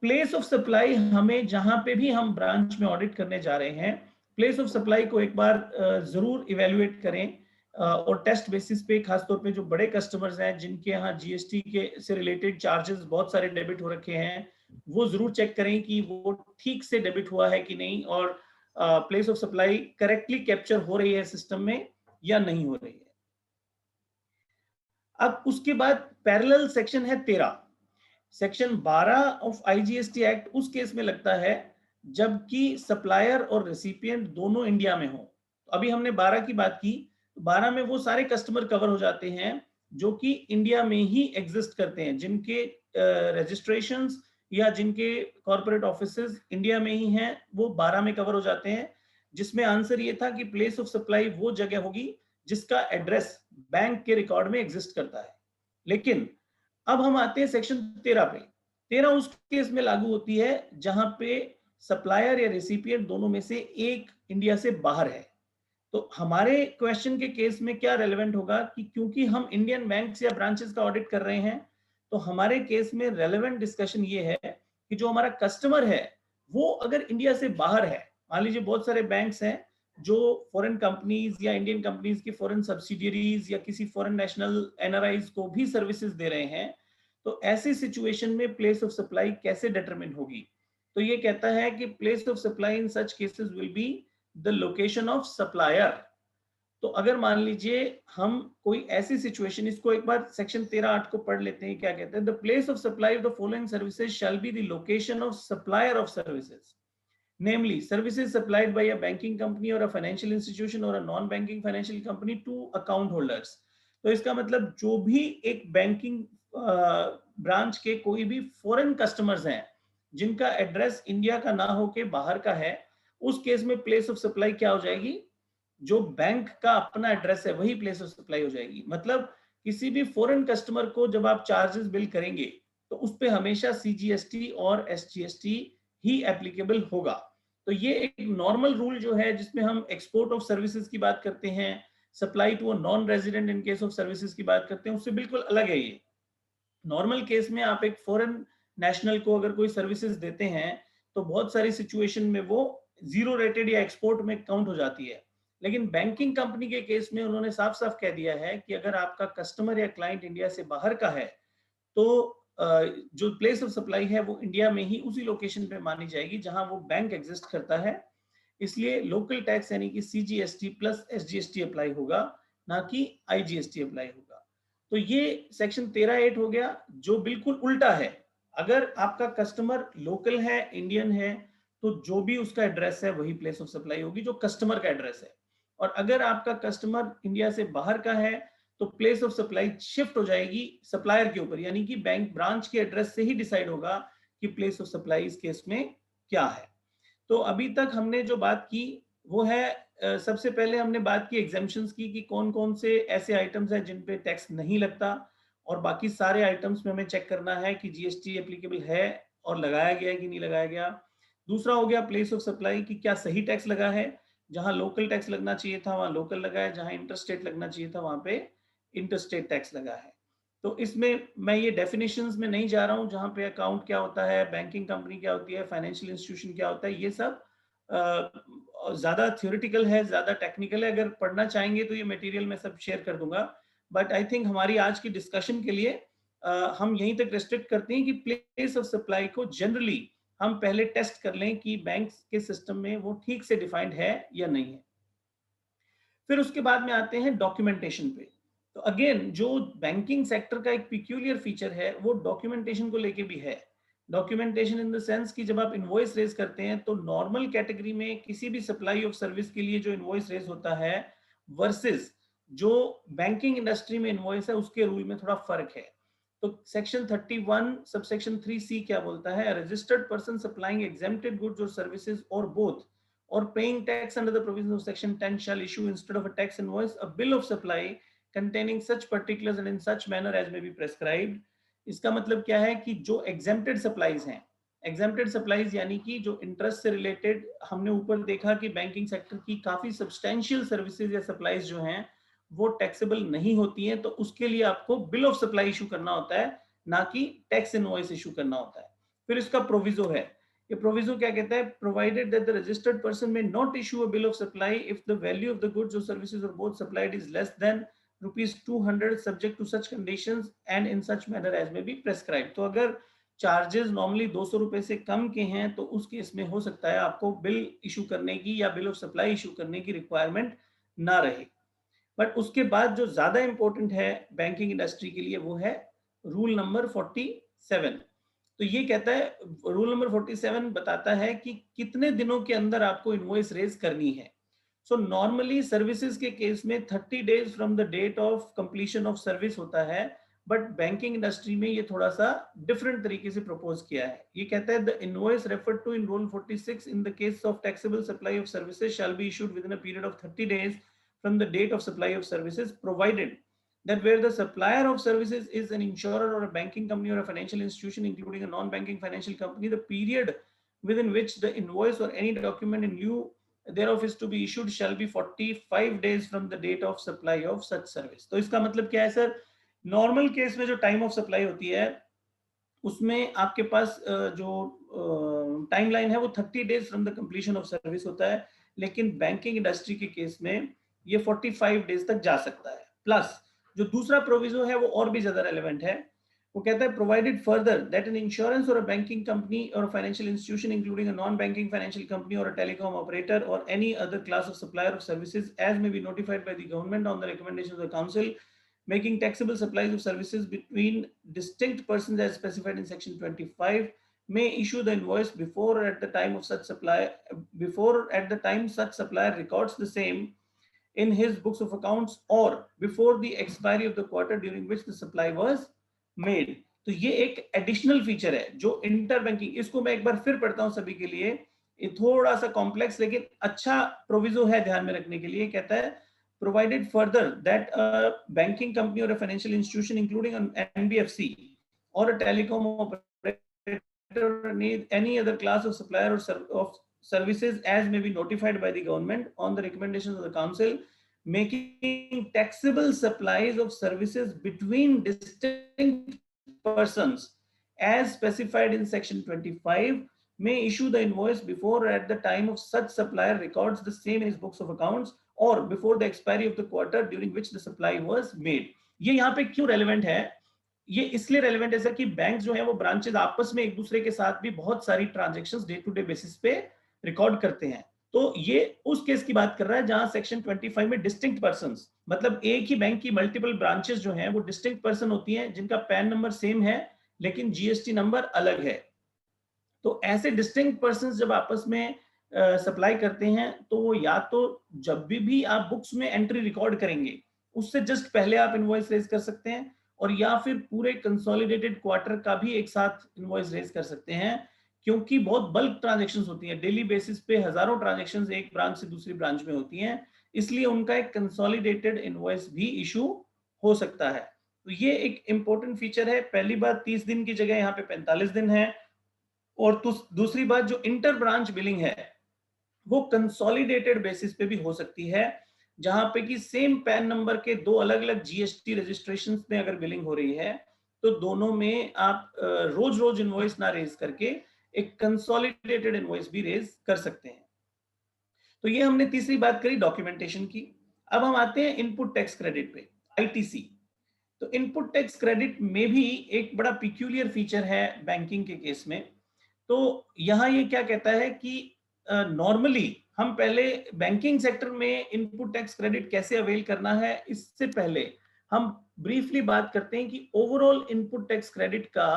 place of supply, हमें जहां पे भी हम ब्रांच में ऑडिट करने जा रहे हैं, प्लेस ऑफ सप्लाई को एक बार जरूर इवेल्युएट करें, और टेस्ट बेसिस पे, खासतौर पे जो बड़े कस्टमर्स हैं जिनके यहाँ जीएसटी के से रिलेटेड चार्जेस बहुत सारे डेबिट हो रखे हैं, वो जरूर चेक करें कि वो ठीक से डेबिट हुआ है कि नहीं, और place of supply correctly capture हो रही है सिस्टम में या नहीं हो रही है। अब उसके बाद पैरेलल सेक्शन है 13, सेक्शन 12 ऑफ आईजीएसटी एक्ट उस केस में लगता है जबकि सप्लायर और रेसिपिएंट दोनों इंडिया में हो। अभी हमने 12 की बात की, 12 में वो सारे कस्टमर कवर हो जाते हैं जो कि इंडिया में ही एग्जिस्ट करते हैं, जिनके रजिस्ट्रेशंस या जिनके कॉर्पोरेट ऑफिसेज इंडिया में ही हैं, वो 12 में कवर हो जाते हैं। जिसमें आंसर ये था कि प्लेस ऑफ सप्लाई वो जगह होगी जिसका एड्रेस बैंक के रिकॉर्ड में एग्जिस्ट करता है। लेकिन अब हम आते हैं सेक्शन 13 पे। 13 उस केस में लागू होती है जहां पे सप्लायर या रेसिपिएंट दोनों में से एक इंडिया से बाहर है। तो हमारे क्वेश्चन के केस में क्या रेलेवेंट होगा कि क्योंकि हम इंडियन बैंक्स या ब्रांचेस का ऑडिट कर रहे हैं, तो हमारे केस में रेलेवेंट डिस्कशन ये है कि जो हमारा कस्टमर है वो अगर इंडिया से बाहर है, मान लीजिए बहुत सारे बैंक्स हैं जो फॉरेन कंपनीज या इंडियन कंपनीज की फॉरेन सब्सिडियरीज या किसी फॉरेन नेशनल एनआरआईज को भी सर्विसेज दे रहे हैं, तो ऐसी सिचुएशन में प्लेस ऑफ सप्लाई कैसे डिटरमिन होगी? तो ये कहता है कि place of supply in such cases will be the location of supplier. तो अगर मान लीजिए हम कोई ऐसी सिचुएशन, इसको एक बार सेक्शन 13(8) को पढ़ लेते हैं, क्या कहते हैं? The place of supply of the following services shall be the location of supplier of services, namely services supplied by a banking company or a financial institution or a non-banking financial company to account holders। तो इसका मतलब जो भी एक बैंकिंग ब्रांच के कोई भी फॉरेन कस्टमर्स हैं जिनका एड्रेस इंडिया का ना हो के बाहर का है, उस केस में प्लेस ऑफ सप्लाई क्या हो जाएगी? जो बैंक का अपना एड्रेस है वही प्लेस ऑफ सप्लाई हो जाएगी। मतलब किसी भी फॉरेन कस्टमर को जब आप चार्जेस बिल करेंगे तो उस पे हमेशा सीजीएसटी और एसजीएसटी ही एप्लीकेबल होगा। तो ये एक नॉर्मल रूल जो है जिसमें हम एक्सपोर्ट ऑफ सर्विसेज की बात करते हैं, supply to a non resident in case of services की बात करते हैं, उससे बिल्कुल अलग है ये। नॉर्मल केस में आप एक फॉरेन नेशनल को अगर कोई सर्विसेज देते हैं तो बहुत सारी सिचुएशन में वो जीरो रेटेड या एक्सपोर्ट में काउंट हो जाती है। लेकिन बैंकिंग कंपनी के केस में उन्होंने साफ साफ कह दिया है कि अगर आपका कस्टमर या क्लाइंट इंडिया से बाहर का है तो जो प्लेस ऑफ सप्लाई है वो इंडिया में ही उसी लोकेशन पे मानी जाएगी जहां वो बैंक एग्जिस्ट करता है। इसलिए लोकल टैक्स यानी कि सीजीएसटी प्लस एसजीएसटी अप्लाई होगा, ना कि आईजीएसटी अप्लाई होगा। तो ये सेक्शन 13(8) हो गया, जो बिल्कुल उल्टा है। अगर आपका कस्टमर लोकल है, इंडियन है, तो जो भी उसका एड्रेस है वही प्लेस ऑफ सप्लाई होगी, जो कस्टमर का एड्रेस है। और अगर आपका कस्टमर इंडिया से बाहर का है तो प्लेस ऑफ सप्लाई शिफ्ट हो जाएगी सप्लायर के ऊपर, यानी कि बैंक ब्रांच के एड्रेस से ही डिसाइड होगा कि प्लेस ऑफ सप्लाई इस केस में क्या है। तो अभी तक हमने जो बात की वो है, सबसे पहले हमने बात की एग्जेम्पशंस की कि कौन कौन से ऐसे आइटम्स हैं जिन पे टैक्स नहीं लगता, और बाकी सारे आइटम्स में हमें चेक करना है कि जीएसटी एप्लीकेबल है और लगाया गया है कि नहीं लगाया गया। दूसरा हो गया प्लेस ऑफ सप्लाई की क्या सही टैक्स लगा है, जहां लोकल टैक्स लगना चाहिए था वहां लोकल लगा है, जहां इंटरस्टेट लगना चाहिए था वहां पे इंटरस्टेट टैक्स लगा है। तो इसमें मैं ये डेफिनेशंस में नहीं जा रहा हूं, जहां पे अकाउंट क्या होता है, बैंकिंग कंपनी क्या होती है, फाइनेंशियल इंस्टीट्यूशन क्या होता है, ये सब ज्यादा थ्योरेटिकल है, ज्यादा टेक्निकल है। अगर पढ़ना चाहेंगे तो ये मटेरियल मैं सब शेयर कर दूंगा। बट आई थिंक हमारी आज की डिस्कशन के लिए हम यहीं तक रेस्ट्रिक्ट करते हैं कि प्लेस ऑफ सप्लाई को जनरली हम पहले टेस्ट कर लें कि बैंक के सिस्टम में वो ठीक से डिफाइंड है या नहीं है। फिर उसके बाद में आते हैं डॉक्यूमेंटेशन पे। तो अगेन जो बैंकिंग सेक्टर का एक पिक्यूलियर फीचर है वो डॉक्यूमेंटेशन को लेके भी है। डॉक्यूमेंटेशन इन द सेंस कि जब आप इनवॉइस रेज करते हैं तो नॉर्मल कैटेगरी में किसी भी सप्लाई ऑफ सर्विस के लिए जो इनवॉइस रेज होता है वर्सेस जो बैंकिंग इंडस्ट्री में इनवॉइस है उसके रूल में थोड़ा फर्क है। तो सेक्शन 31 सबसेक्शन 3C क्या बोलता है? Registered person supplying exempted goods or services or both और paying tax under the provision of section 10 shall issue instead of a tax invoice a bill of supply containing such particulars and in such manner as may be prescribed। इसका मतलब क्या है कि जो एग्जेम्प्टेड सप्लाईज हैं, एग्जेम्प्टेड सप्लाईज यानी कि जो इंटरेस्ट से रिलेटेड, हमने ऊपर देखा कि बैंकिंग सेक्टर की काफी सब्सटेंशियल सर्विसेज या सप्लाईज जो हैं वो टैक्सेबल नहीं होती हैं, तो उसके लिए आपको बिल ऑफ सप्लाई इशू करना होता है, ना कि टैक्स इनवॉइस इशू करना होता है। फिर इसका प्रोविजो है, ये प्रोविजो क्या कहता है? Provided that the registered person may not issue a bill of supply if the value of the goods or services or both supplied is less than ₹200 subject to such conditions and in such manner as may be prescribed। तो अगर चार्जेस नॉर्मली ₹200 से कम के हैं तो उस केस में हो सकता है आपको बिल इशू करने की या बिल ऑफ सप्लाई इशू करने की रिक्वायरमेंट ना रहे। बट उसके बाद जो ज्यादा इंपॉर्टेंट है बैंकिंग इंडस्ट्री के लिए वो है रूल नंबर 47। तो ये कहता है, रूल नंबर 47 बताता है कि कितने दिनों के अंदर आपको इनवॉइस रेज करनी है। सो नॉर्मली सर्विसेज के केस में 30 days from the date of completion of service होता है, बट बैंकिंग इंडस्ट्री में ये थोड़ा सा डिफरेंट तरीके से प्रपोज किया है। ये कहता है the invoice referred to in rule 46 in the case of taxable supply of services shall be issued within a period of 30 days from the date of supply of services, provided that where the supplier of services is an insurer or a banking company or a financial institution including a non-banking financial company, the period within which the invoice or any document in lieu thereof is to be issued shall be 45 days from the date of supply of such service। तो इसका मतलब क्या है सर? नॉर्मल केस में जो टाइम ऑफ सप्लाई होती है उसमें आपके पास जो टाइमलाइन है वो 30 days from the completion of service होता है, लेकिन बैंकिंग इंडस्ट्री के केस में ये 45 डेज तक जा सकता है। प्लस जो दूसरा प्रोविजो है वो और भी ज्यादा रेलेवेंट है, वो कहता है provided further that an insurance or a banking company or financial institution including a non banking financial company or a telecom operator or any other class of supplier of services as may be notified by the government on the recommendation of the council making taxable supplies of services between distinct persons as specified in section 25 may issue the invoice before or at the time of such supply before at the time such supplier records the same in his books of accounts or before the expiry of the quarter during which the supply was made। तो ये एक एडिशनल फीचर है जो इंटर बैंकिंग, इसको मैं एक बार फिर पढ़ता हूं सभी के लिए, ये थोड़ा सा कॉम्प्लेक्स लेकिन अच्छा प्रोविजो है ध्यान में रखने के लिए। कहता है provided further that a banking company or a financial institution including an NBFC or a telecom operator or any other class of supplier of services as may be notified by the government on the recommendations of the council making taxable supplies of services between distinct persons as specified in section 25 may issue the invoice before or at the time of such supplier records the same in his books of accounts और before the expiry of the quarter during which the supply was made. ये यहाँ पे क्यों रेलेवेंट है? ये इसलिए रेलेवेंट है सर कि बैंक जो है वो ब्रांचेस आपस में एक दूसरे के साथ भी बहुत सारी transactions day to day basis पे रिकॉर्ड करते हैं। तो ये उस केस की बात कर रहा है जहां सेक्शन 25 में डिस्टिंक्ट पर्संस, मतलब एक ही बैंक की मल्टीपल ब्रांचेस जो हैं वो डिस्टिंक्ट पर्सन होती हैं जिनका पैन नंबर सेम है लेकिन जीएसटी नंबर अलग है। तो ऐसे डिस्टिंक्ट पर्संस जब आपस में सप्लाई करते हैं तो वो या तो जब भी आप बुक्स में एंट्री रिकॉर्ड करेंगे उससे जस्ट पहले आप इनवॉइस रेज कर सकते हैं, और या फिर पूरे कंसोलिडेटेड क्वार्टर का भी एक साथ इनवॉइस रेज कर सकते हैं, क्योंकि बहुत बल्क ट्रांजैक्शंस होती हैं, डेली बेसिस पे हजारों ट्रांजैक्शंस एक ब्रांच से दूसरी ब्रांच में होती हैं, इसलिए उनका एक कंसोलिडेटेड इनवॉइस भी इशू हो सकता है। तो ये एक इंपॉर्टेंट फीचर है। पहली बात 30 दिन की जगह यहाँ पे 45 दिन है, और दूसरी बात जो इंटर ब्रांच बिलिंग है वो कंसोलिडेटेड बेसिस पे भी हो सकती है, जहां पे कि सेम पैन नंबर के दो अलग अलग जीएसटी रजिस्ट्रेशंस में अगर बिलिंग हो रही है तो दोनों में आप रोज रोज इनवॉइस ना रेज करके एक कंसोलिडेटेड इनवॉइस भी रेज कर सकते हैं। तो ये हमने तीसरी बात करी डॉक्यूमेंटेशन की। अब हम आते हैं इनपुट टैक्स क्रेडिट पे, आईटीसी। तो इनपुट टैक्स क्रेडिट में भी एक बड़ा पिक्यूलियर फीचर है बैंकिंग के केस में। तो यहाँ ये क्या कहता है कि नॉर्मली हम पहले बैंकिंग सेक्टर में इनपुट टैक्स क्रेडिट कैसे अवेल करना है, इससे पहले हम ब्रीफली बात करते हैं कि ओवरऑल इनपुट टैक्स क्रेडिट का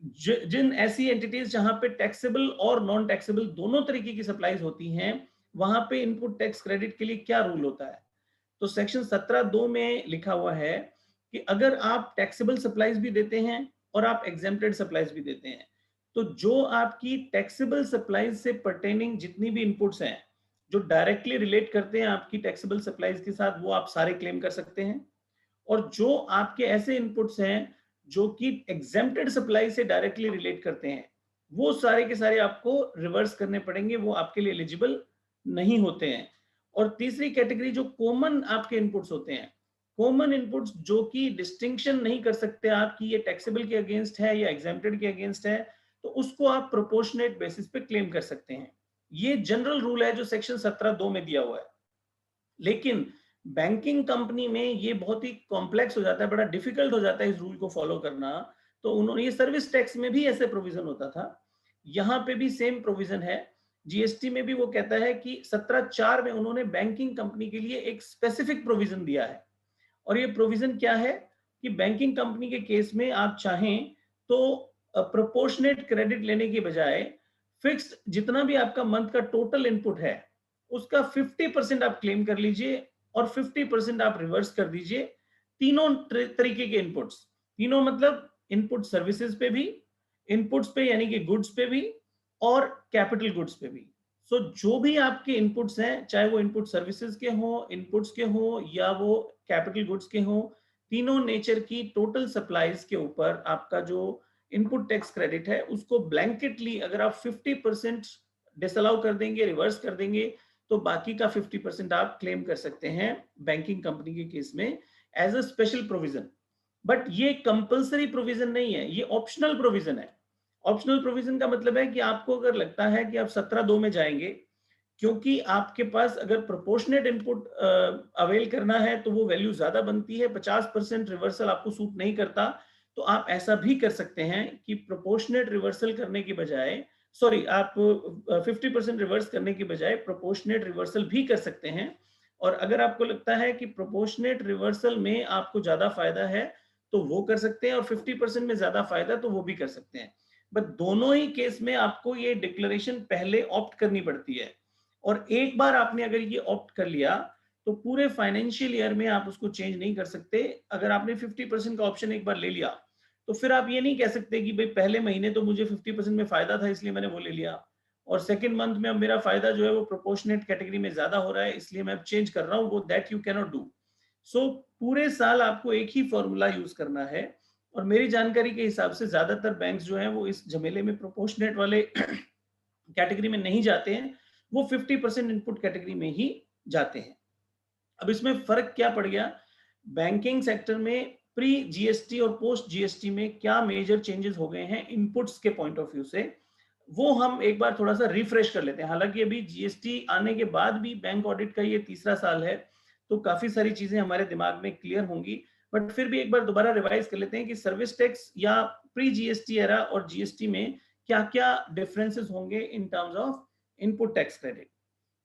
जिन ऐसी एंटिटीज जहां पे टैक्सेबल और नॉन टैक्सेबल दोनों तरीके की सप्लाईज होती हैं, वहां पे इनपुट टैक्स क्रेडिट के लिए क्या रूल होता है। तो सेक्शन 17(2) में लिखा हुआ है कि अगर आप टैक्सेबल सप्लाईज भी देते हैं और आप एग्जेम्प्टेड सप्लाईज भी देते हैं, तो जो आपकी टैक्सेबल सप्लाईज से पर्टेनिंग जितनी भी इनपुट्स हैं जो डायरेक्टली रिलेट करते हैं आपकी टैक्सेबल सप्लाईज के साथ, वो आप सारे क्लेम कर सकते हैं। और जो आपके ऐसे इनपुट्स हैं जो कि एग्जेम्प्टेड सप्लाई से डायरेक्टली रिलेट करते हैं, वो सारे के सारे आपको रिवर्स करने पड़ेंगे, वो आपके लिए एलिजिबल नहीं होते हैं। और तीसरी कैटेगरी जो कॉमन आपके इनपुट्स होते हैं, कॉमन इनपुट्स जो कि डिस्टिंक्शन नहीं कर सकते आप कि ये टैक्सेबल के अगेंस्ट है या एग्जेम्प्टेड के अगेंस्ट है, तो उसको आप प्रोपोर्शनेट बेसिस पे क्लेम कर सकते हैं। ये जनरल रूल है जो सेक्शन 17(2) में दिया हुआ है। लेकिन बैंकिंग कंपनी में ये बहुत ही कॉम्प्लेक्स हो जाता है, बड़ा डिफिकल्ट हो जाता है इस रूल को फॉलो करना। तो उन्होंने, ये सर्विस टैक्स में भी ऐसे प्रोविजन होता था, यहाँ पे भी सेम प्रोविजन है। जीएसटी में भी वो कहता है कि 17(4) में उन्होंने बैंकिंग कंपनी के लिए एक स्पेसिफिक प्रोविजन दिया है। और ये प्रोविजन क्या है कि बैंकिंग कंपनी के केस में आप चाहें तो प्रोपोर्शनेट क्रेडिट लेने के बजाय फिक्स्ड जितना भी आपका मंथ का टोटल इनपुट है उसका 50% आप क्लेम कर लीजिए और 50% आप रिवर्स कर दीजिए। तीनों तरीके के इनपुट्स, तीनों मतलब इनपुट सर्विसेज पे भी, इनपुट्स पे यानी कि गुड्स पे भी, और कैपिटल गुड्स पे भी। सो जो भी आपके इनपुट्स हैं, चाहे वो इनपुट सर्विसेज के हो, इनपुट्स के हो, या वो कैपिटल गुड्स के हो, तीनों नेचर की टोटल सप्लाईज के ऊपर आपका जो इनपुट टैक्स क्रेडिट है उसको ब्लैंकेटली अगर आप 50% डिसअलाउ कर देंगे, रिवर्स कर देंगे, तो बाकी का 50% आप क्लेम कर सकते हैं बैंकिंग कंपनी के केस में as a special provision. But ये कंपलसरी प्रोविजन नहीं है, ये ऑप्शनल प्रोविजन है। ऑप्शनल प्रोविजन का मतलब है कि आपको अगर लगता है कि आप 17(2) में जाएंगे, क्योंकि आपके पास अगर प्रोपोर्शनेट इनपुट अवेल करना है तो वो वैल्यू ज्यादा बनती है, 50% रिवर्सल आपको सूट नहीं करता, तो आप ऐसा भी कर सकते हैं कि प्रोपोर्शनेट रिवर्सल करने की बजाय, सॉरी, आप 50% रिवर्स करने की बजाय प्रोपोर्शनेट रिवर्सल भी कर सकते हैं। और अगर आपको लगता है कि प्रोपोर्शनेट रिवर्सल में आपको ज्यादा फायदा है तो वो कर सकते हैं, और 50% में ज्यादा फायदा तो वो भी कर सकते हैं। बट दोनों ही केस में आपको ये डिक्लेरेशन पहले ऑप्ट करनी पड़ती है। और एक बार आपने अगर ये ऑप्ट कर लिया तो पूरे फाइनेंशियल ईयर में आप उसको चेंज नहीं कर सकते। अगर आपने 50% का ऑप्शन एक बार ले लिया तो फिर आप ये नहीं कह सकते कि भाई पहले महीने तो मुझे 50% में फायदा था इसलिए मैंने वो ले लिया, और सेकंड मंथ में अब मेरा फायदा जो है वो प्रोपोर्शनेट कैटेगरी में ज्यादा हो रहा है इसलिए मैं अब चेंज कर रहा हूँ, वो that you can not do. So पूरे साल आपको एक ही फॉर्मूला यूज करना है। और मेरी जानकारी के हिसाब से ज्यादातर बैंक्स जो हैं वो इस झमेले में प्रोपोर्शनेट वाले कैटेगरी में नहीं जाते हैं, वो 50% इनपुट कैटेगरी में ही जाते हैं। अब इसमें फर्क क्या पड़ गया बैंकिंग सेक्टर में, प्री जीएसटी और पोस्ट जीएसटी में क्या मेजर चेंजेस हो गए हैं इनपुट्स के पॉइंट ऑफ व्यू से, वो हम एक बार थोड़ा सा रिफ्रेश कर लेते हैं। हालांकि अभी जीएसटी आने के बाद भी बैंक ऑडिट का ये तीसरा साल है, तो काफी सारी चीजें हमारे दिमाग में क्लियर होंगी, बट फिर भी एक बार दोबारा रिवाइज कर लेते हैं कि सर्विस टैक्स या प्री जीएसटी एरा और जीएसटी में क्या क्या डिफरेंसेस होंगे in terms of input tax credit.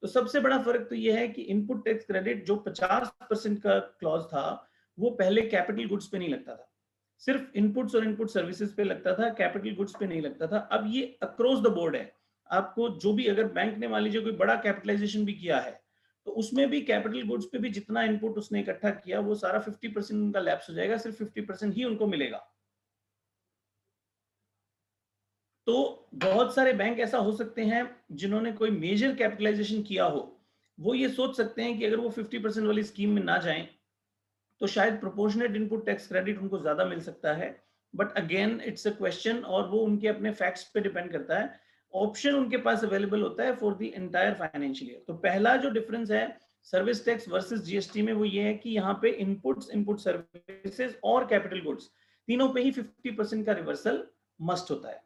तो सबसे बड़ा फर्क तो यह है कि इनपुट टैक्स क्रेडिट जो 50% का क्लॉज था वो पहले कैपिटल गुड्स पे नहीं लगता था, सिर्फ इनपुट्स और इनपुट सर्विसेज पे लगता था, कैपिटल गुड्स पे नहीं लगता था। अब ये अक्रॉस द बोर्ड है। आपको जो भी, अगर बैंक ने मान लीजिए कोई बड़ा कैपिटलाइजेशन भी किया है तो उसमें भी कैपिटल गुड्स पे भी जितना इनपुट उसने इकट्ठा किया वो सारा 50% उनका लैप्स हो जाएगा, सिर्फ 50% ही उनको मिलेगा। तो बहुत सारे बैंक ऐसा हो सकते हैं जिन्होंने कोई मेजर कैपिटलाइजेशन किया हो, वो ये सोच सकते हैं कि अगर वो 50% वाली स्कीम में ना जाएं तो शायद प्रोपोर्शनेट इनपुट टैक्स क्रेडिट उनको ज्यादा मिल सकता है। But again it's a question, और वो उनके अपने फैक्ट्स पे डिपेंड करता है। ऑप्शन उनके पास अवेलेबल होता है for the entire financial year. तो पहला जो डिफरेंस है सर्विस टैक्स वर्सेस जीएसटी में वो ये है कि यहाँ पे इनपुट्स, इनपुट सर्विसेज और कैपिटल गुड्स तीनों पे ही 50% का रिवर्सल मस्ट होता है।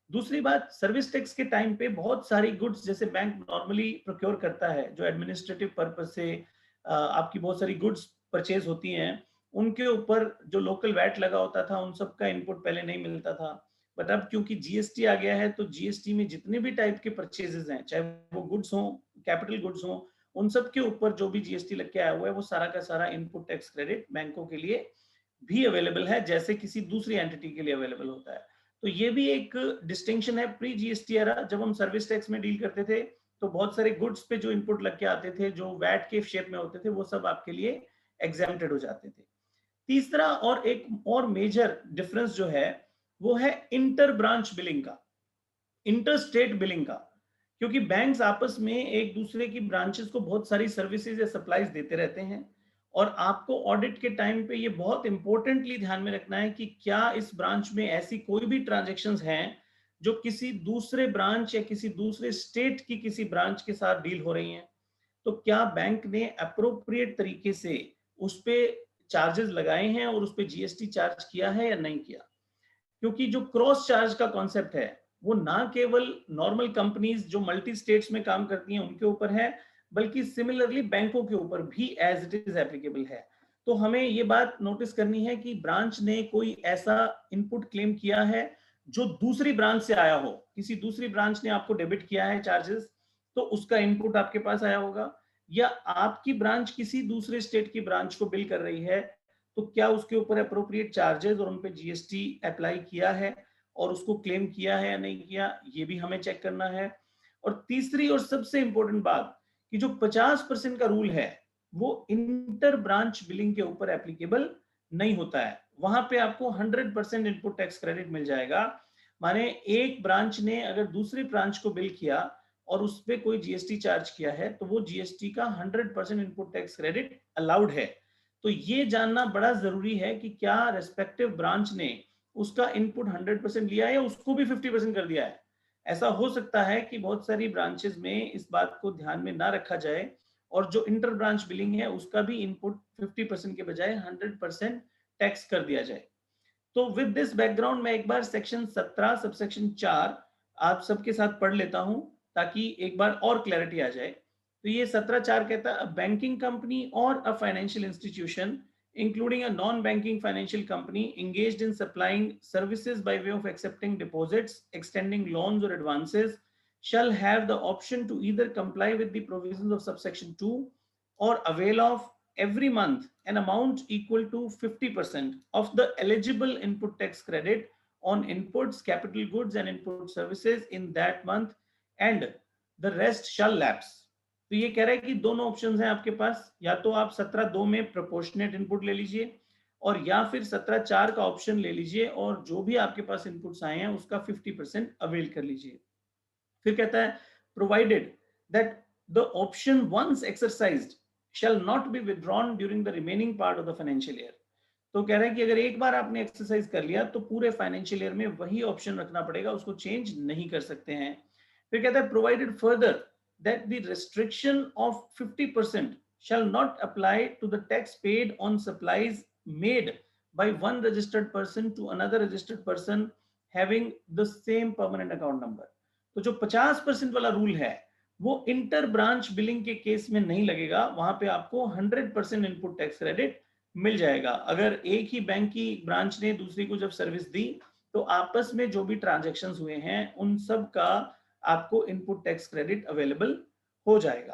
दूसरी बात, सर्विस टैक्स के टाइम पे बहुत सारी गुड्स जैसे बैंक नॉर्मली प्रोक्योर करता है जो एडमिनिस्ट्रेटिव पर्पज से आपकी बहुत सारी गुड्स परचेज होती हैं, उनके ऊपर जो लोकल वैट लगा होता था उन सब का इनपुट पहले नहीं मिलता था। बट अब क्योंकि जीएसटी आ गया है तो जीएसटी में जितने भी टाइप के परचेजेस हैं, चाहे वो गुड्स हो, कैपिटल गुड्स हो, उन सब के ऊपर जो भी जीएसटी लग के आया हुआ है वो सारा का सारा इनपुट टैक्स क्रेडिट बैंकों के लिए भी अवेलेबल है जैसे किसी दूसरी एंटिटी के लिए अवेलेबल होता है। तो ये भी एक डिस्टिंक्शन है प्री जीएसटी एरा। जब हम सर्विस टैक्स में डील करते थे तो बहुत सारे गुड्स पे जो इनपुट लग के आते थे, जो वैट के शेप में होते थे, वो सब आपके लिए एग्जेम्प्टेड हो जाते थे। तीसरा और एक और मेजर डिफरेंस जो है वो है इंटर ब्रांच बिलिंग का, इंटर स्टेट बिलिंग का। क्योंकि बैंक्स आपस में एक दूसरे की ब्रांचेस को बहुत सारी सर्विसेज या सप्लाईज देते रहते हैं, और आपको ऑडिट के टाइम पे ये बहुत इंपॉर्टेंटली ध्यान में रखना है कि क्या इस ब्रांच में ऐसी कोई भी ट्रांजैक्शंस हैं जो किसी दूसरे ब्रांच या किसी दूसरे स्टेट की किसी ब्रांच के साथ डील हो रही हैं। तो क्या बैंक ने अप्रोप्रिएट तरीके से उस पे चार्जेस लगाए हैं और उस पे जीएसटी चार्ज किया है या नहीं किया। क्योंकि जो क्रॉस चार्ज का कॉन्सेप्ट है वो ना केवल नॉर्मल कंपनीज जो मल्टी स्टेट्स में काम करती हैं उनके ऊपर है, बल्कि सिमिलरली बैंकों के ऊपर भी एज इट इज एप्लीकेबल है। तो हमें ये बात नोटिस करनी है कि ब्रांच ने कोई ऐसा इनपुट क्लेम किया है जो दूसरी ब्रांच से आया हो, किसी दूसरी ब्रांच ने आपको डेबिट किया है चार्जेस, तो उसका इनपुट आपके पास आया होगा, या आपकी ब्रांच किसी दूसरे स्टेट की ब्रांच को बिल कर रही है, तो क्या उसके ऊपर अप्रोप्रिएट चार्जेस और उन पे जीएसटी अप्लाई किया है और उसको क्लेम किया है या नहीं किया, ये भी हमें चेक करना है। और तीसरी और सबसे इंपॉर्टेंट बात कि जो 50% का रूल है वो इंटर ब्रांच बिलिंग के ऊपर एप्लीकेबल नहीं होता है। वहां पे आपको 100% इनपुट टैक्स क्रेडिट मिल जाएगा। माने एक ब्रांच ने अगर दूसरी ब्रांच को बिल किया और उस पर कोई जीएसटी चार्ज किया है तो वो जीएसटी का 100% इनपुट टैक्स क्रेडिट अलाउड है। तो ये जानना बड़ा जरूरी है कि क्या रेस्पेक्टिव ब्रांच ने उसका इनपुट 100% लिया है या उसको भी 50% कर दिया है। ऐसा हो सकता है कि बहुत सारी ब्रांचेस में इस बात को ध्यान में ना रखा जाए और जो इंटर ब्रांच बिलिंग है उसका भी इनपुट 50% के बजाय 100% टैक्स कर दिया जाए। तो विद दिस बैकग्राउंड मैं एक बार सेक्शन 17 सबसेक्शन 4 आप सबके साथ पढ़ लेता हूं ताकि एक बार और क्लैरिटी आ जाए। तो ये 17(4) कहता है banking company or a financial institution including a non-banking financial company engaged in supplying services by way of accepting deposits, extending loans or advances, shall have the option to either comply with the provisions of subsection 2 or avail of every month an amount equal to 50% of the eligible input tax credit on inputs, capital goods and input services in that month, and the rest shall lapse. तो ये कह रहा है कि दोनों ऑप्शंस हैं आपके पास, या तो आप 17(2) में प्रोपोर्शनेट इनपुट ले लीजिए और या फिर 17(4) का ऑप्शन ले लीजिए और जो भी आपके पास इनपुट्स आए हैं उसका 50% अवेल कर लीजिए। फिर कहता है provided that the option once exercised shall not be withdrawn during the remaining part of the financial year। तो कह रहा है कि अगर एक बार आपने एक्सरसाइज कर लिया तो पूरे फाइनेंशियल ईयर में वही ऑप्शन रखना पड़ेगा, उसको चेंज नहीं कर सकते हैं। फिर कहता है provided further that the restriction of 50% shall not apply to the tax paid on supplies made by one registered person to another registered person having the same permanent account number। तो जो 50% वाला रूल है वो इंटर ब्रांच बिलिंग के केस में नहीं लगेगा, वहां पे आपको 100% इनपुट टैक्स क्रेडिट मिल जाएगा। अगर एक ही बैंक की ब्रांच ने दूसरी को जब सर्विस दी तो आपस में जो भी ट्रांजैक्शंस हुए हैं उन सब का आपको इनपुट टैक्स क्रेडिट अवेलेबल हो जाएगा।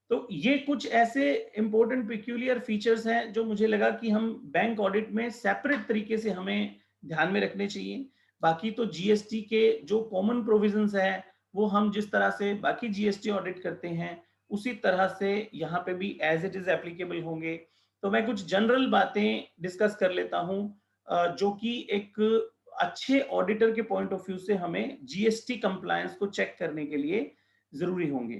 तो ये कुछ ऐसे इंपॉर्टेंट पिक्यूलियर फीचर्स हैं जो मुझे लगा कि हम बैंक ऑडिट में सेपरेट तरीके से हमें ध्यान में रखने चाहिए। बाकी तो जीएसटी के जो कॉमन प्रोविजंस है वो हम जिस तरह से बाकी जीएसटी ऑडिट करते हैं उसी तरह से यहाँ पे भी एज इट इज एप्लीकेबल होंगे। तो मैं कुछ जनरल बातें डिस्कस कर लेता हूँ जो कि एक अच्छे ऑडिटर के पॉइंट ऑफ व्यू से हमें जीएसटी कंप्लायंस को चेक करने के लिए जरूरी होंगे।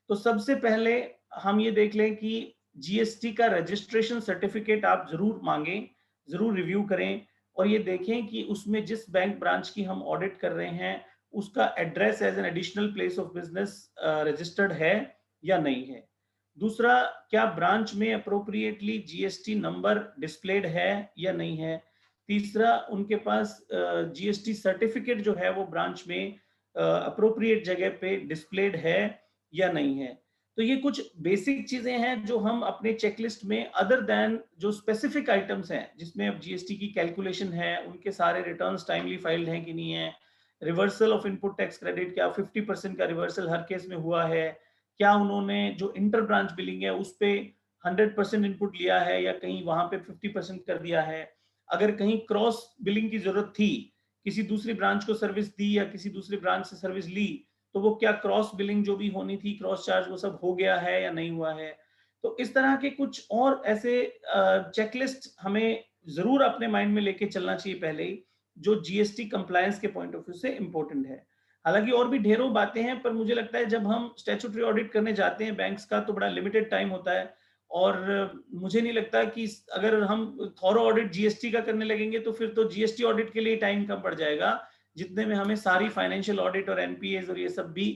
तो सबसे पहले हम ये देख लें कि जीएसटी का रजिस्ट्रेशन सर्टिफिकेट आप जरूर मांगें, जरूर रिव्यू करें और ये देखें कि उसमें जिस बैंक ब्रांच की हम ऑडिट कर रहे हैं उसका address as an additional place of business registered है या नहीं है। दूसरा, क्या ब्रांच में अप्रोप्रिएटली जीएसटी नंबर डिस्प्लेड है या नहीं है। तीसरा, उनके पास जीएसटी सर्टिफिकेट जो है वो ब्रांच में अप्रोप्रिएट जगह पे डिस्प्लेड है या नहीं है। तो ये कुछ बेसिक चीजें हैं जो हम अपने चेकलिस्ट में अदर देन जो स्पेसिफिक आइटम्स हैं जिसमें अब जीएसटी की कैलकुलेशन है, उनके सारे रिटर्न्स टाइमली फाइल्ड हैं कि नहीं है, reversal of input tax credit क्या 50% का रिवर्सल हर केस में हुआ है, क्या उन्होंने जो इंटर ब्रांच बिलिंग है उस पे 100% इनपुट लिया है या कहीं वहां पे 50% कर दिया है, अगर कहीं क्रॉस बिलिंग की जरूरत थी किसी दूसरी ब्रांच को सर्विस दी या किसी दूसरी ब्रांच से सर्विस ली, तो वो क्या क्रॉस बिलिंग जो भी होनी थी, क्रॉस चार्ज, वो सब हो गया है या नहीं हुआ है। तो इस तरह के कुछ और ऐसे चेकलिस्ट हमें जरूर अपने माइंड में लेके चलना चाहिए पहले ही, जो जीएसटी कंप्लायंस के पॉइंट ऑफ व्यू से इंपॉर्टेंट है। हालांकि और भी ढेरों बातें हैं, पर मुझे लगता है जब हम स्टैट्यूटरी ऑडिट करने जाते हैं बैंक्स का, तो बड़ा लिमिटेड टाइम होता है, और मुझे नहीं लगता कि अगर हम थॉरो ऑडिट जीएसटी का करने लगेंगे तो फिर तो जीएसटी ऑडिट के लिए टाइम कम पड़ जाएगा, जितने में हमें सारी फाइनेंशियल ऑडिट और एनपीएस और ये सब भी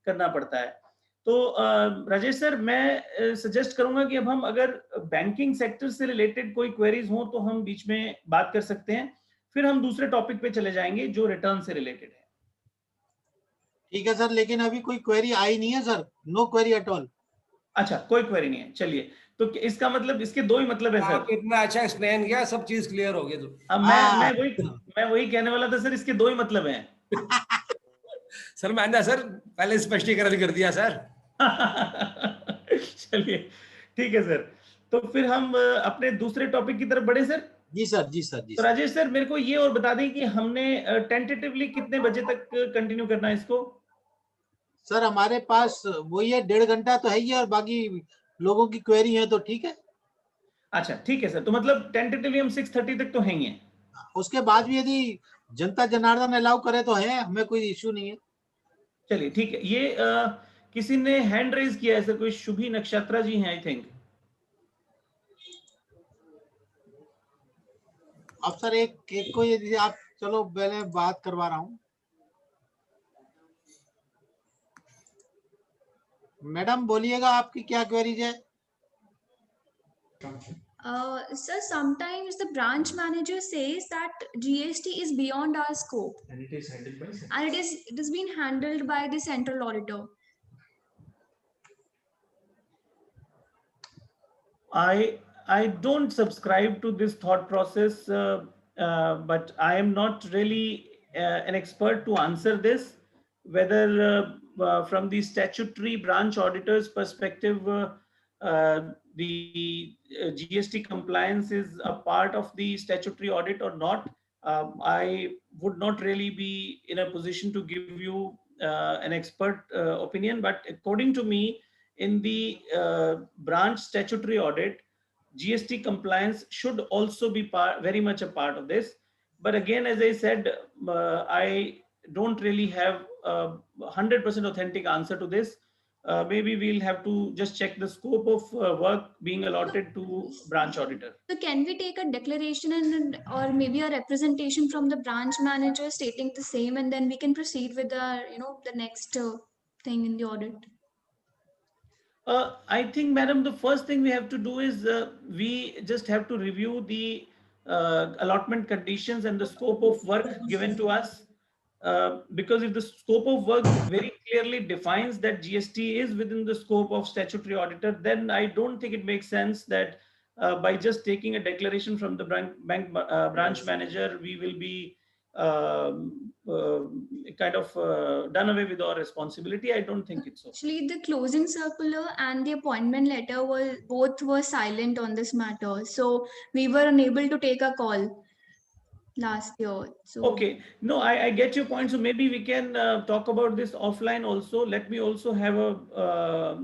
करना पड़ता है। तो राजेश सर, मैं सजेस्ट करूंगा कि अब हम अगर बैंकिंग सेक्टर से रिलेटेड कोई क्वेरीज हो तो हम बीच में बात कर सकते हैं, फिर हम दूसरे टॉपिक पे चले जाएंगे जो रिटर्न से रिलेटेड है। ठीक है सर, लेकिन अभी कोई क्वेरी आई नहीं है sir, no query at all. अच्छा, कोई क्वेरी नहीं है, चलिए। तो इसका मतलब, इसके दो ही मतलब है सर। आप इतना अच्छा एक्सप्लेन किया, सब चीज क्लियर हो गई। तो अब मैं वही कहने वाला था सर, इसके दो ही मतलब हैं। सर मैंने सर पहले स्पष्टीकरण कर दिया सर। चलिए, ठीक है सर। तो फिर हम अपने दूसरे टॉपिक की तरफ बढ़े सर। जी सर, जी सर, जी तो सर। राजेश सर, मेरे को ये और बता दें कि हमने टेंटेटिवली कितने बजे तक कंटिन्यू करना है इसको? सर हमारे पास वही है, 1.5 घंटा तो है ही है, और बाकी लोगों की क्वेरी है तो ठीक है। अच्छा ठीक है सर, तो मतलब टेंटेटिवली हम 6:30 तक तो हैं ही हैं। उसके बाद भी यदि जनता जनार्दन अलाउ करे तो है, हमें कोई इश्यू नहीं है। चलिए ठीक है। ये किसी ने हैंड रेज किया है सर, कोई शुभी नक्षत्रा जी हैं आई थिंक। अब सर एक को यदि आप, चलो पहले बात करवा रहा हूँ। मैडम बोलिएगा, आपकी क्या क्वेरीज है? Sir, sometimes the branch manager says that GST is beyond our scope, And it is handled by and it is being handled by the central auditor. I don't subscribe to this thought process, but I am not really an expert to answer this. Whether from the statutory branch auditor's perspective, the GST compliance is a part of the statutory audit or not, I would not really be in a position to give you an expert opinion. But according to me, in the branch statutory audit, GST compliance should also be very much a part of this. But again, as I said, I don't really have a 100% authentic answer to this. Maybe we'll have to just check the scope of work being allotted to branch auditor. So can we take a declaration or maybe a representation from the branch manager stating the same, and then we can proceed with the the next thing in the audit? I think, madam, the first thing we have to do is we just have to review the allotment conditions and the scope of work given to us. Because if the scope of work very clearly defines that GST is within the scope of statutory auditor, then I don't think it makes sense that by just taking a declaration from the branch manager, we will be kind of done away with our responsibility. I don't think it's so. Actually, the closing circular and the appointment letter were silent on this matter, so we were unable to take a call last year. So okay, no, I get your point. So maybe we can talk about this offline also. Let me also have a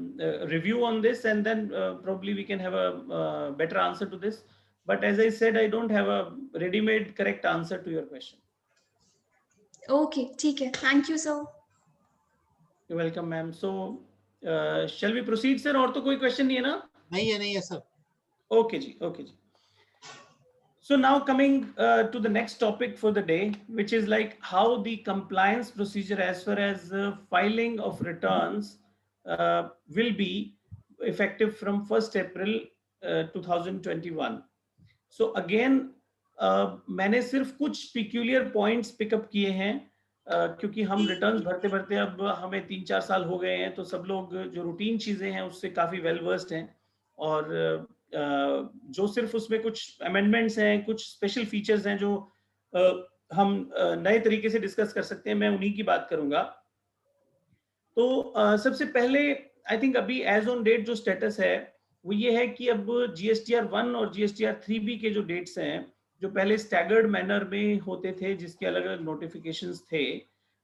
review on this, and then probably we can have a better answer to this. But as I said, I don't have a ready-made correct answer to your question. okay, okay. Thank you, sir. You're welcome, ma'am. So shall we proceed, sir? और तो कोई question नहीं है ना? नहीं है sir. Okay ji, okay ji. So now coming to the next topic for the day, which is like how the compliance procedure as far as filing of returns will be effective from 1st April 2021. So again, मैंने सिर्फ कुछ peculiar points pick up किए हैं, क्योंकि हम रिटर्न्स भरते भरते अब हमें 3-4 साल हो गए हैं, तो सब लोग जो रूटीन चीजें हैं उससे काफी वेल वर्स्ड हैं, और जो सिर्फ उसमें कुछ अमेंडमेंट्स हैं, कुछ स्पेशल फीचर्स हैं जो हम नए तरीके से डिस्कस कर सकते हैं, मैं उन्हीं की बात करूंगा। तो सबसे पहले आई थिंक अभी एज ऑन डेट जो स्टेटस है वो ये है कि अब GSTR 1 और GSTR 3B के जो डेट्स हैं जो पहले स्टैगर्ड मैनर में होते थे, जिसके अलग अलग नोटिफिकेशंस थे,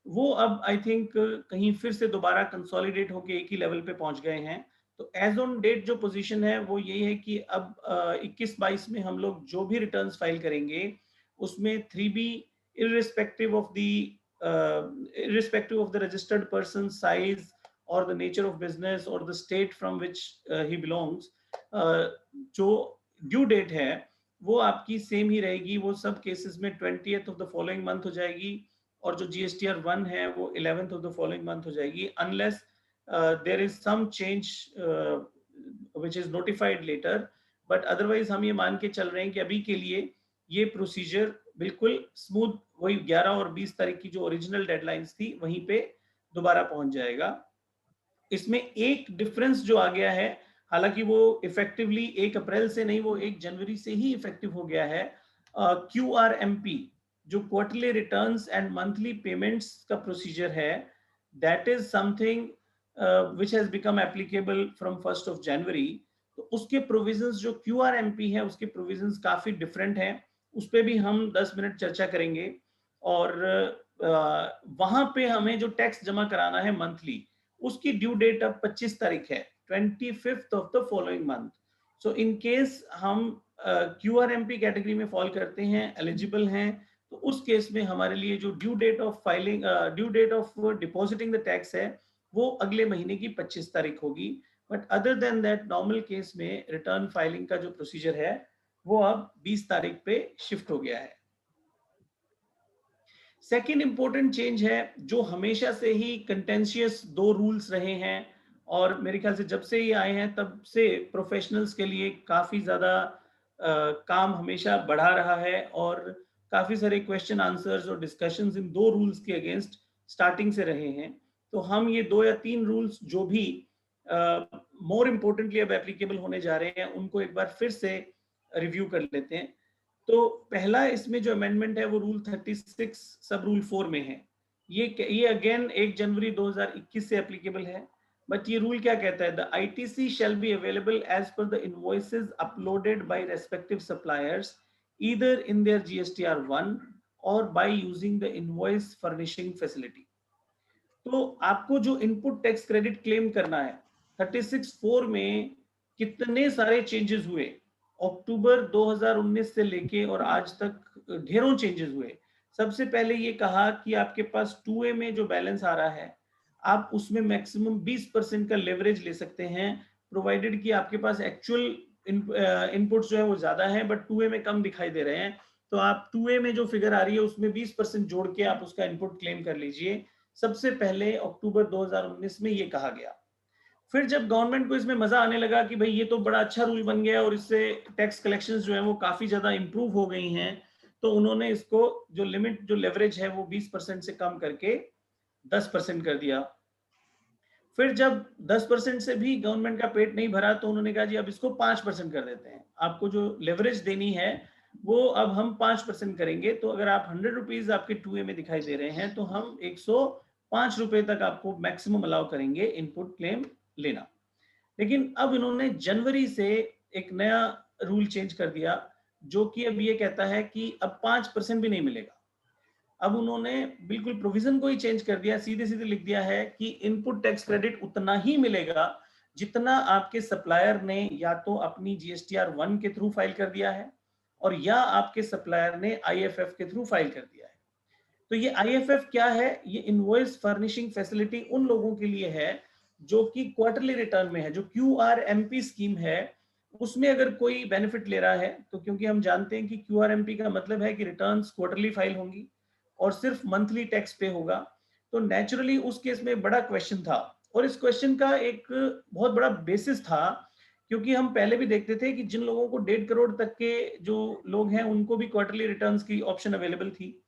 वो अब आई थिंक कहीं फिर से दोबारा कंसोलिडेट होके एक ही लेवल पे पहुंच गए हैं। तो एज ऑन डेट जो पोजीशन है वो यही है कि अब 21-22 में हम लोग जो भी रिटर्न्स फाइल करेंगे उसमें 3B irrespective of the registered person size or the nature of business or the state from which he belongs, जो ड्यू डेट है वो आपकी सेम ही रहेगी। वो सब केसेस में 20th of the following month हो जाएगी, और जो GSTR 1 है वो 11th of the following month हो जाएगी, unless there is some change which is notified later. But otherwise हम ये मान के चल रहे हैं कि अभी के लिए ये प्रोसीजर बिल्कुल स्मूथ, वही 11 और 20 तारीख की जो ओरिजिनल डेडलाइंस थी वहीं पे दोबारा पहुंच जाएगा। इसमें एक डिफरेंस जो आ गया है, हालांकि वो इफेक्टिवली 1 अप्रैल से नहीं, वो 1 जनवरी से ही इफेक्टिव हो गया है। QRMP जो quarterly returns and monthly payments का प्रोसीजर है, that is something which has become applicable from 1st of January. तो उसके प्रोविजंस जो QRMP है उसके प्रोविजंस काफी डिफरेंट हैं, उस पर भी हम 10 मिनट चर्चा करेंगे। और वहां पे हमें जो टैक्स जमा कराना है मंथली, उसकी ड्यू डेट अब 25 तारीख है, 25th of the following month. So in case हम QRMP कैटेगरी में फॉल करते हैं, एलिजिबल हैं, तो उस केस में हमारे लिए जो due date of filing, due date of depositing the tax है वो अगले महीने की 25 तारीख होगी। But other than that normal case में रिटर्न फाइलिंग का जो प्रोसीजर है वो अब 20 तारीख पे शिफ्ट हो गया है। सेकेंड इंपॉर्टेंट चेंज है जो हमेशा से ही कंटेंशियस 2 रूल्स रहे हैं, और मेरे ख्याल से जब से ये आए हैं तब से प्रोफेशनल्स के लिए काफी ज्यादा काम हमेशा बढ़ा रहा है, और काफी सारे क्वेश्चन आंसर्स और डिस्कशंस इन 2 रूल्स के अगेंस्ट स्टार्टिंग से रहे हैं। तो हम ये 2 या 3 रूल्स जो भी मोर इम्पोर्टेंटली अब एप्लीकेबल होने जा रहे हैं उनको एक बार फिर से रिव्यू कर लेते हैं। तो पहला इसमें जो अमेंडमेंट है वो रूल 36 सब रूल 4 में है। ये अगेन 1 जनवरी 2021 से एप्लीकेबल है। बट ये रूल क्या कहता है? The ITC shall be available as per the invoices uploaded by respective suppliers either in their GSTR 1 or by using the invoice furnishing facility। तो आपको जो इनपुट टैक्स क्रेडिट क्लेम करना है, 36(4) में कितने सारे चेंजेस हुए अक्टूबर 2019 से लेके और आज तक, ढेरों चेंजेस हुए। सबसे पहले ये कहा कि आपके पास 2A में जो बैलेंस आ रहा है आप उसमें मैक्सिमम 20% का लेवरेज ले सकते हैं, प्रोवाइडेड कि आपके पास एक्चुअल इनपुट्स जो है वो ज्यादा है बट 2A में कम दिखाई दे रहे हैं। तो आप 2A में जो फिगर आ रही है उसमें 20% जोड़ के आप उसका इनपुट क्लेम कर लीजिए। सबसे पहले अक्टूबर 2019 में ये कहा गया। फिर जब गवर्नमेंट को इसमें मजा आने लगा कि भाई ये तो बड़ा अच्छा रूल बन गया और इससे टैक्स कलेक्शंस जो है वो काफी ज्यादा इंप्रूव हो गई हैं, तो उन्होंने इसको जो लिमिट, जो लेवरेज है वो 20% से कम करके 10% कर दिया। फिर जब 10% से भी गवर्नमेंट का पेट नहीं भरा तो उन्होंने कहा जी अब इसको 5% कर देते हैं, आपको जो लेवरेज देनी है वो अब हम 5% करेंगे। तो अगर आप 100 रुपीज आपके 2A में दिखाई दे रहे हैं तो हम 105 रुपए तक आपको मैक्सिमम अलाउ करेंगे इनपुट क्लेम लेना। लेकिन अब इन्होंने जनवरी से एक नया रूल चेंज कर दिया जो कि अब ये कहता है कि अब 5% भी नहीं मिलेगा। अब उन्होंने बिल्कुल प्रोविजन को ही चेंज कर दिया, सीधे सीधे लिख दिया है कि इनपुट टैक्स क्रेडिट उतना ही मिलेगा जितना आपके सप्लायर ने या तो अपनी GSTR 1 के थ्रू फाइल कर दिया है और या आपके सप्लायर ने IFF के थ्रू फाइल कर दिया है। तो ये IFF क्या है? ये इनवॉइस फर्निशिंग फैसिलिटी उन लोगों के लिए है जो कि क्वार्टरली रिटर्न में है। जो QRMP स्कीम है उसमें अगर कोई बेनिफिट ले रहा है, तो क्योंकि हम जानते हैं कि QRMP का मतलब है कि रिटर्न्स क्वार्टरली फाइल होंगी और सिर्फ मंथली टैक्स पे होगा, तो नेचुरली उस केस में बड़ा क्वेश्चन था। और इस क्वेश्चन का एक बहुत बड़ा बेसिस था क्योंकि हम पहले भी देखते थे कि जिन लोगों को 1.5 करोड़ तक के जो लोग हैं उनको भी क्वार्टरली रिटर्न्स की ऑप्शन अवेलेबल थी।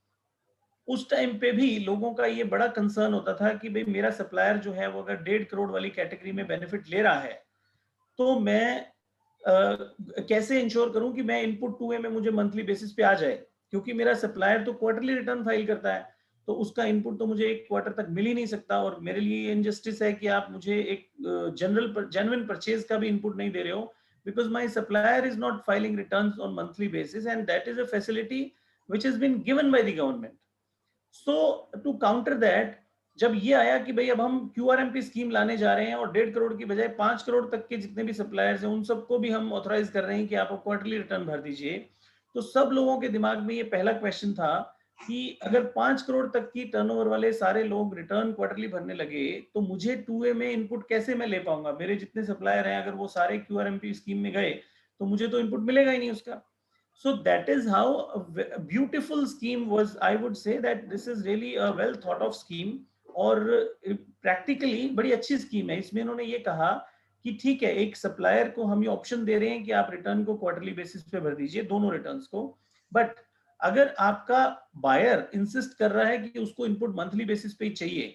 उस टाइम पे भी लोगों का ये बड़ा कंसर्न होता था कि भाई मेरा सप्लायर जो है वो अगर 1.5 करोड़ वाली कैटेगरी में बेनिफिट ले रहा है तो मैं कैसे इंश्योर करूं कि मैं इनपुट 2A में मुझे मंथली बेसिस पे आ जाए, क्योंकि मेरा सप्लायर तो क्वार्टरली रिटर्न फाइल करता है तो उसका इनपुट तो मुझे 1 क्वार्टर तक मिल ही नहीं सकता। और मेरे लिए इनजस्टिस है कि आप मुझे एक जेन्युइन परचेज का भी इनपुट नहीं दे रहे हो, because my supplier is not filing returns on monthly basis, and that is a facility which has been given by the government. So to counter that, जब ये आया कि भाई अब हम QRMP स्कीम लाने जा रहे हैं और 1.5 करोड़ की बजाय 5 करोड़ तक के जितने भी सप्लायर्स हैं उन सबको भी हम ऑथराइज कर रहे हैं कि आप क्वार्टरली रिटर्न भर दीजिए, तो सब लोगों के दिमाग में ये पहला क्वेश्चन था कि अगर 5 करोड़ तक की टर्नओवर वाले सारे लोग रिटर्न क्वार्टरली भरने लगे तो मुझे 2A में इनपुट कैसे मैं ले पाऊंगा? मेरे जितने सप्लायर हैं अगर वो सारे QRMP स्कीम में गए तो मुझे तो इनपुट मिलेगा ही नहीं उसका. So that is how a beautiful scheme was. I would say that this is really a well thought of scheme और practically बड़ी अच्छी स्कीम है. इसमें उन्होंने ये कहा कि ठीक है, एक सप्लायर को हम ये ऑप्शन दे रहे हैं कि आप रिटर्न को क्वार्टरली बेसिस पे भर दीजिए, दोनों रिटर्न्स को, बट अगर आपका बायर इंसिस्ट कर रहा है कि उसको इनपुट मंथली बेसिस पे ही चाहिए,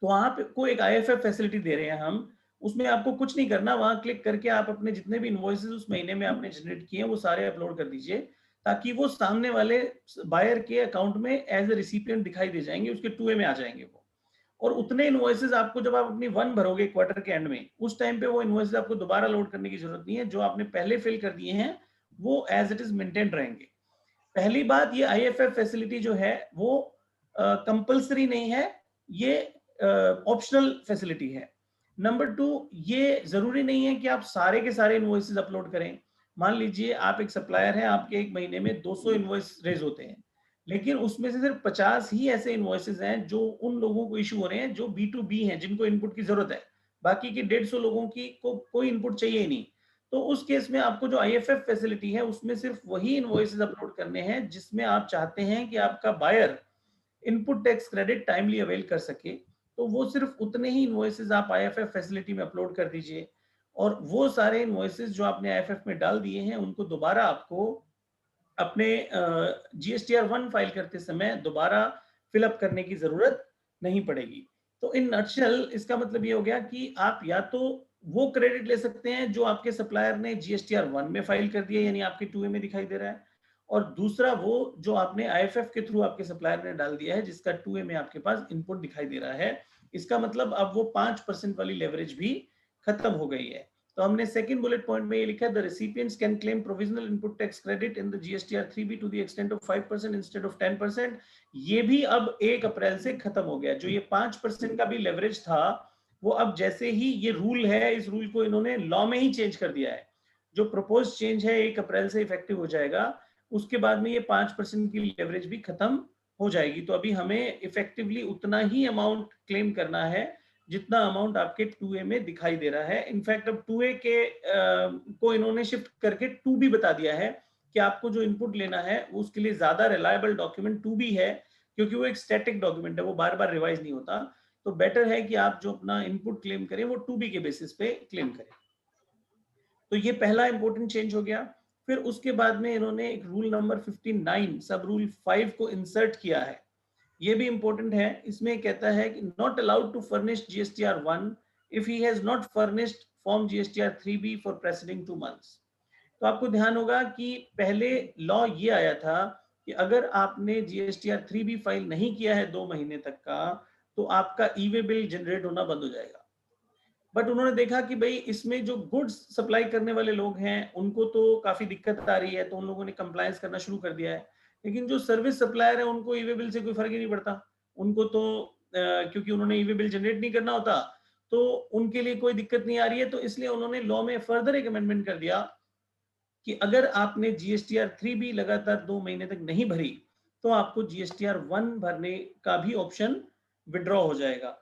तो आपको एक IFF फैसिलिटी दे रहे हैं हम. उसमें आपको कुछ नहीं करना, वहां क्लिक करके आप अपने जितने भी इनवॉइसेस उस महीने में आपने जनरेट किए हैं वो सारे अपलोड कर दीजिए, ताकि वो सामने वाले बायर के अकाउंट में एज ए रिसिपिएंट दिखाई दे जाएंगे, उसके 2A में आ जाएंगे वो. और उतने इनवॉइसेस आपको जब आप अपनी 1 भरोगे क्वार्टर के एंड में, उस टाइम पे वो इनवॉइसेस आपको दोबारा लोड करने की जरूरत नहीं है. जो आपने पहले फिल कर दिए हैं वो एज इट इज मेंटेन रहेंगे. पहली बात, ये IFF फैसिलिटी जो है वो कंपल्सरी नहीं है, ये ऑप्शनल फैसिलिटी है. नंबर 2, ये जरूरी नहीं है कि आप सारे के सारे इनवॉइसेस अपलोड करें. मान लीजिए आप एक सप्लायर हैं, आपके एक महीने में 200 इनवॉइस रेज होते हैं, लेकिन उसमें से सिर्फ 50 ही ऐसे इनवॉइसेस हैं जो उन लोगों को इशू हो रहे हैं जो B2B हैं, जिनको इनपुट की जरूरत है. बाकी की 150 लोगों की को कोई इनपुट चाहिए ही नहीं. तो उस केस में आपको जो IFF फैसिलिटी है उसमें सिर्फ वही इनवॉइसेस अपलोड करने हैं जिसमें आप चाहते हैं कि आपका buyer input tax credit timely avail कर सके. तो वो सिर्फ उतने ही इनवॉइसेस आप IFF फैसिलिटी में अपलोड कर दीजिए, और वो सारे इनवॉइसेस जो आपने IFF में डाल दिए हैं उनको दोबारा आपको अपने GSTR 1 फाइल करते समय दोबारा फिलअप करने की जरूरत नहीं पड़ेगी. तो इन नटशेल इसका मतलब ये हो गया कि आप या तो वो क्रेडिट ले सकते हैं जो आपके सप्लायर ने GSTR 1 में फाइल कर दिया, यानी आपके 2A में दिखाई दे रहा है, और दूसरा वो जो आपने IFF के थ्रू आपके सप्लायर ने डाल दिया है जिसका 2A में आपके पास इनपुट दिखाई दे रहा है. इसका मतलब अब वो 5% वाली लेवरेज भी खत्म हो गई है. तो हमने सेकंड बुलेट पॉइंट में ये लिखा है, the recipients can claim provisional input tax credit in the GSTR 3B to the extent of 5% instead of 10%. ये भी अब 1 अप्रैल से खत्म हो गया. जो ये 5% का भी लेवरेज था वो अब जैसे ही ये रूल है, इस रूल को इन्होंने लॉ में ही चेंज कर दिया है. जो प्रपोज चेंज है 1 अप्रैल से इफेक्टिव हो जाएगा. उसके बाद में ये 5% की लेवरेज भी खत्म हो जाएगी. तो अभी हमें इफेक्टिवली उतना ही अमाउंट क्लेम करना है जितना अमाउंट आपके 2A में दिखाई दे रहा है. इनफैक्ट अब 2A के को इन्होंने शिफ्ट करके 2B बता दिया है कि आपको जो इनपुट लेना है उसके लिए ज्यादा रिलायबल डॉक्यूमेंट 2B है, क्योंकि वो एक स्टैटिक डॉक्यूमेंट है, वो बार बार रिवाइज नहीं होता. तो बेटर है कि आप जो अपना इनपुट क्लेम करें वो 2B के बेसिस पे क्लेम करें. तो ये पहला इंपॉर्टेंट चेंज हो गया. फिर उसके बाद में इन्होंने एक रूल नंबर 59 सब रूल 5 को इंसर्ट किया है. ये भी इंपॉर्टेंट है. इसमें कहता है कि not allowed to furnish GSTR 1 if he has not furnished form GSTR 3B for preceding 2 months. तो आपको ध्यान होगा कि पहले लॉ ये आया था कि अगर आपने GSTR 3B फाइल नहीं किया है 2 महीने तक का, तो आपका ई-वे बिल जनरेट होना बंद हो जाएगा. बट उन्होंने देखा कि भाई इसमें जो गुड्स सप्लाई करने वाले लोग हैं उनको तो काफी दिक्कत आ रही है, तो उन लोगों ने कंप्लायंस करना शुरू कर दिया है. लेकिन जो सर्विस सप्लायर है उनको ई-वे बिल से कोई फर्क ही नहीं पड़ता. उनको तो क्योंकि उन्होंने ई-वे बिल जनरेट नहीं करना होता, तो उनके लिए कोई दिक्कत नहीं आ रही है. तो इसलिए उन्होंने लॉ में फर्दर एक अमेंडमेंट कर दिया कि अगर आपने GSTR 3B लगातार 2 महीने तक नहीं भरी तो आपको GSTR 1 भरने का भी ऑप्शन विड्रॉ हो जाएगा.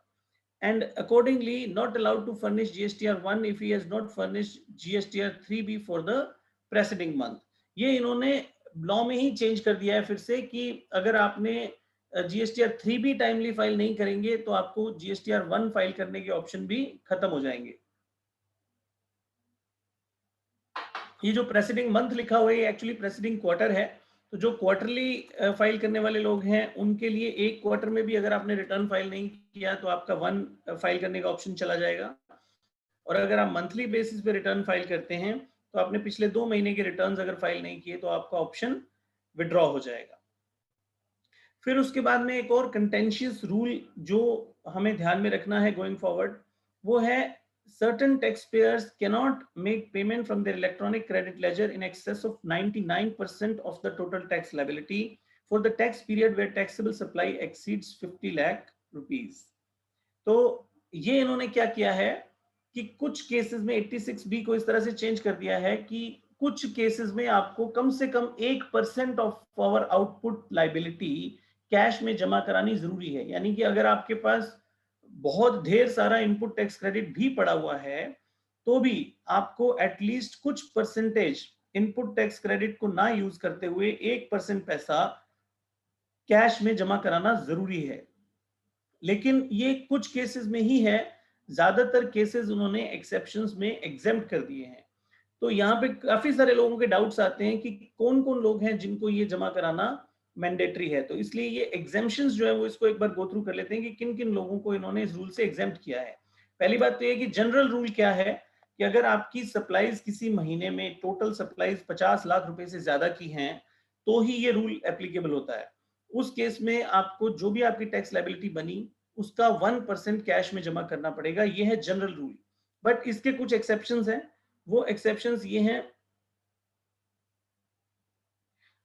And accordingly not allowed to furnish GSTR 1 if he has not furnished GSTR 3B for the preceding month. ये इन्होंने लॉ में ही चेंज कर दिया है फिर से कि अगर आपने GSTR 3B टाइमली फाइल नहीं करेंगे तो आपको GSTR 1 फाइल करने के ऑप्शन भी खत्म हो जाएंगे. ये जो प्रेसीडिंग मंथ लिखा हुआ है एक्चुअली प्रेसीडिंग क्वार्टर है. तो जो क्वार्टरली फाइल करने वाले लोग हैं उनके लिए एक क्वार्टर में भी अगर आपने रिटर्न फाइल नहीं किया तो आपका 1 फाइल करने का ऑप्शन चला जाएगा. और अगर आप मंथली बेसिस पे रिटर्न फाइल करते हैं तो आपने पिछले 2 महीने के रिटर्न्स अगर फाइल नहीं किए तो आपका ऑप्शन विड्रॉ हो जाएगा. फिर उसके बाद में एक और कंटेंशियस रूल जो हमें ध्यान में रखना है गोइंग फॉरवर्ड, वो है certain taxpayers cannot make payment from their electronic credit ledger in excess of 99% of the total tax liability for the tax period where taxable supply exceeds 50 lakh rupees. तो ये इन्होंने क्या किया है कि कुछ केसेस में 86B को इस तरह से चेंज कर दिया है कि कुछ केसेस में आपको कम से कम 1% of our output liability cash में जमा करानी जरूरी है। यानी कि अगर आपके पास बहुत ढेर सारा इनपुट टैक्स क्रेडिट भी पड़ा हुआ है तो भी आपको एटलीस्ट कुछ परसेंटेज इनपुट टैक्स क्रेडिट को ना यूज करते हुए 1% पैसा कैश में जमा कराना जरूरी है। लेकिन ये कुछ केसेस में ही है, ज्यादातर केसेस उन्होंने एक्सेप्शंस में एग्जेम्प्ट कर दिए हैं। तो यहाँ पे काफी सारे लोगों के डाउट्स आते हैं कि कौन कौन लोग हैं जिनको ये जमा कराना मैंडेटरी है। तो इसलिए ये एग्जेम्पशंस जो है वो इसको एक बार गो थ्रू कर लेते हैं कि किन किन लोगों को इन्होंने इस रूल से एग्जेम्प्ट किया है। पहली बात तो ये कि जनरल रूल क्या है कि अगर आपकी सप्लाईज किसी महीने में टोटल सप्लाईज 50 लाख रुपए से ज्यादा की हैं तो ही ये रूल एप्लीकेबल होता है। उस केस में आपको जो भी आपकी टैक्स लायबिलिटी बनी उसका 1% कैश में जमा करना पड़ेगा। ये है जनरल रूल। बट इसके कुछ एक्सेप्शंस हैं। वो एक्सेप्शंस ये हैं,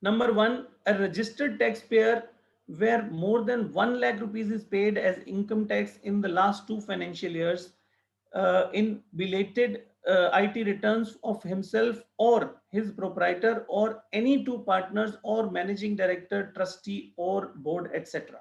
number 1, a registered taxpayer where more than 1 lakh rupees is paid as income tax in the last 2 financial years in belated IT returns of himself or his proprietor or any 2 partners or managing director, trustee or board etc.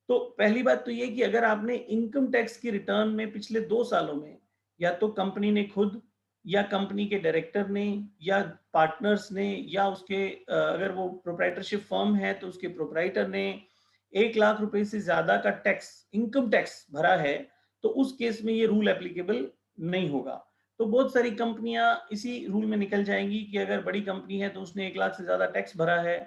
तो पहली बात तो ये कि अगर आपने इनकम टैक्स की रिटर्न में पिछले 2 सालों में या तो कंपनी ने खुद या कंपनी के डायरेक्टर ने या पार्टनर्स ने या उसके अगर वो प्रोप्राइटरशिप फर्म है तो उसके प्रोप्राइटर ने 1 लाख रुपए से ज्यादा का टैक्स इनकम टैक्स भरा है तो उस केस में ये रूल एप्लीकेबल नहीं होगा। तो बहुत सारी कंपनियां इसी रूल में निकल जाएंगी कि अगर बड़ी कंपनी है तो उसने 1 लाख से ज्यादा टैक्स भरा है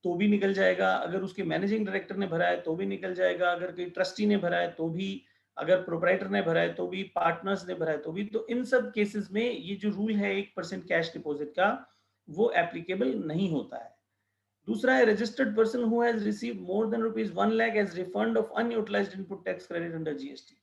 तो भी निकल जाएगा, अगर उसके मैनेजिंग डायरेक्टर ने भरा है तो भी निकल जाएगा, अगर कोई ट्रस्टी ने भरा है तो भी, अगर प्रोप्राइटर ने भरा है तो भी, पार्टनर्स ने भरा है तो भी। तो इन सब केसेस में ये जो रूल है 1% कैश डिपॉजिट का वो एप्लीकेबल नहीं होता है। दूसरा है registered person who has received more than ₹1 lakh as refund of unutilised input tax credit under GST.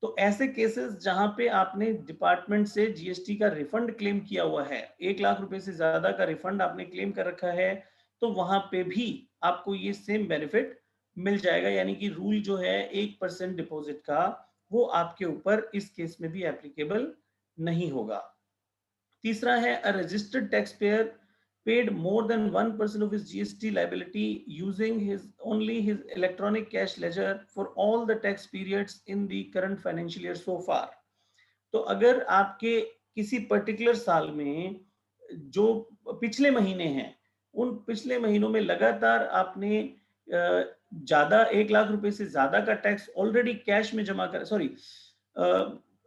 तो ऐसे केसेस जहां पे आपने डिपार्टमेंट से जीएसटी का रिफंड क्लेम किया हुआ है, 1 लाख रुपए से ज्यादा का रिफंड आपने क्लेम कर रखा है, तो वहां पे भी आपको ये सेम बेनिफिट मिल जाएगा। यानी कि रूल जो है 1% डिपॉजिट का वो आपके ऊपर इस केस में भी एप्लीकेबल नहीं होगा। तीसरा है a registered tax payer paid more than 1% of his GST liability using only his electronic cash ledger for all the tax periods in the current financial year so far। तो अगर आपके किसी पर्टिकुलर साल में जो पिछले महीने हैं उन पिछले महीनों में लगातार आपने ज्यादा 1 लाख रुपए से ज्यादा का टैक्स ऑलरेडी कैश में जमा कर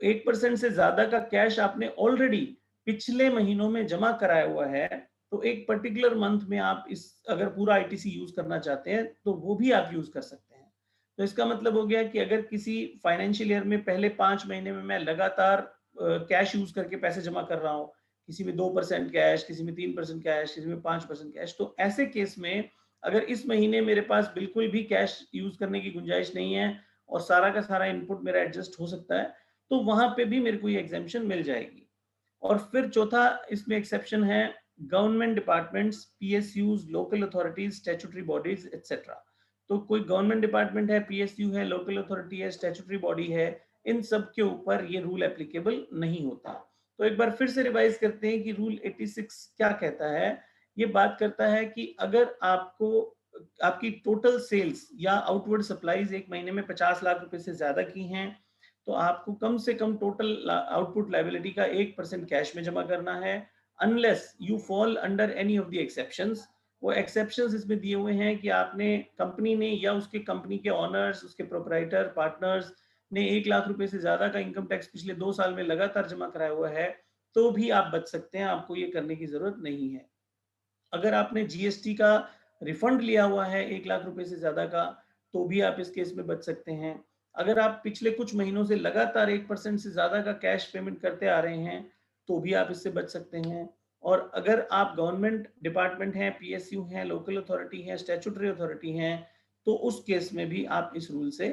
1% से ज्यादा का कैश आपने ऑलरेडी पिछले महीनों में जमा कराया हुआ है तो एक पर्टिकुलर मंथ में आप इस अगर पूरा आईटीसी यूज करना चाहते हैं तो वो भी आप यूज कर सकते हैं। तो इसका मतलब हो गया कि अगर किसी फाइनेंशियल ईयर में पहले 5 महीने में मैं लगातार कैश यूज करके पैसे जमा कर रहा हूँ, किसी में 2% कैश, किसी में 3% कैश, किसी में 5% कैश, तो ऐसे केस में अगर इस महीने मेरे पास बिल्कुल भी कैश यूज करने की गुंजाइश नहीं है और सारा का सारा इनपुट मेरा एडजस्ट हो सकता है तो वहां पे भी मेरे को ये एग्जेम्पशन मिल जाएगी। और फिर चौथा इसमें एक्सेप्शन है government departments, PSUs, local authorities, statutory bodies etcetera. तो कोई गवर्नमेंट डिपार्टमेंट है, पीएसयू है, लोकल अथॉरिटी है, स्टैट्यूटरी बॉडी है, इन सब के ऊपर ये रूल एप्लीकेबल नहीं होता। तो एक बार फिर से रिवाइज करते हैं कि रूल 86 क्या कहता है। ये बात करता है कि अगर आपको आपकी टोटल सेल्स या आउटवर्ड सप्लाईज एक महीने में 50 लाख रुपए से ज्यादा की हैं तो आपको कम से कम टोटल आउटपुट लायबिलिटी का 1% कैश में जमा करना है unless you fall under any of the exceptions। वो exceptions इसमें दिए हुए हैं कि आपने कंपनी ने या उसके कंपनी के ऑनर्स, उसके प्रोप्राइटर, पार्टनर्स ने 1 लाख रुपए से ज्यादा का इनकम टैक्स पिछले 2 साल में लगातार जमा कराया हुआ है तो भी आप बच सकते हैं, आपको ये करने की जरूरत नहीं है। अगर आपने जीएसटी का रिफंड लिया हुआ है 1 लाख रुपए से ज्यादा का तो भी आप इस केस में बच सकते हैं। अगर आप पिछले कुछ महीनों से लगातार 1% से ज्यादा का कैश पेमेंट करते आ रहे हैं तो भी आप इससे बच सकते हैं। और अगर आप गवर्नमेंट डिपार्टमेंट हैं, पीएसयू हैं, लोकल अथॉरिटी हैं, स्टैट्यूटरी अथॉरिटी हैं तो उस केस में भी आप इस रूल से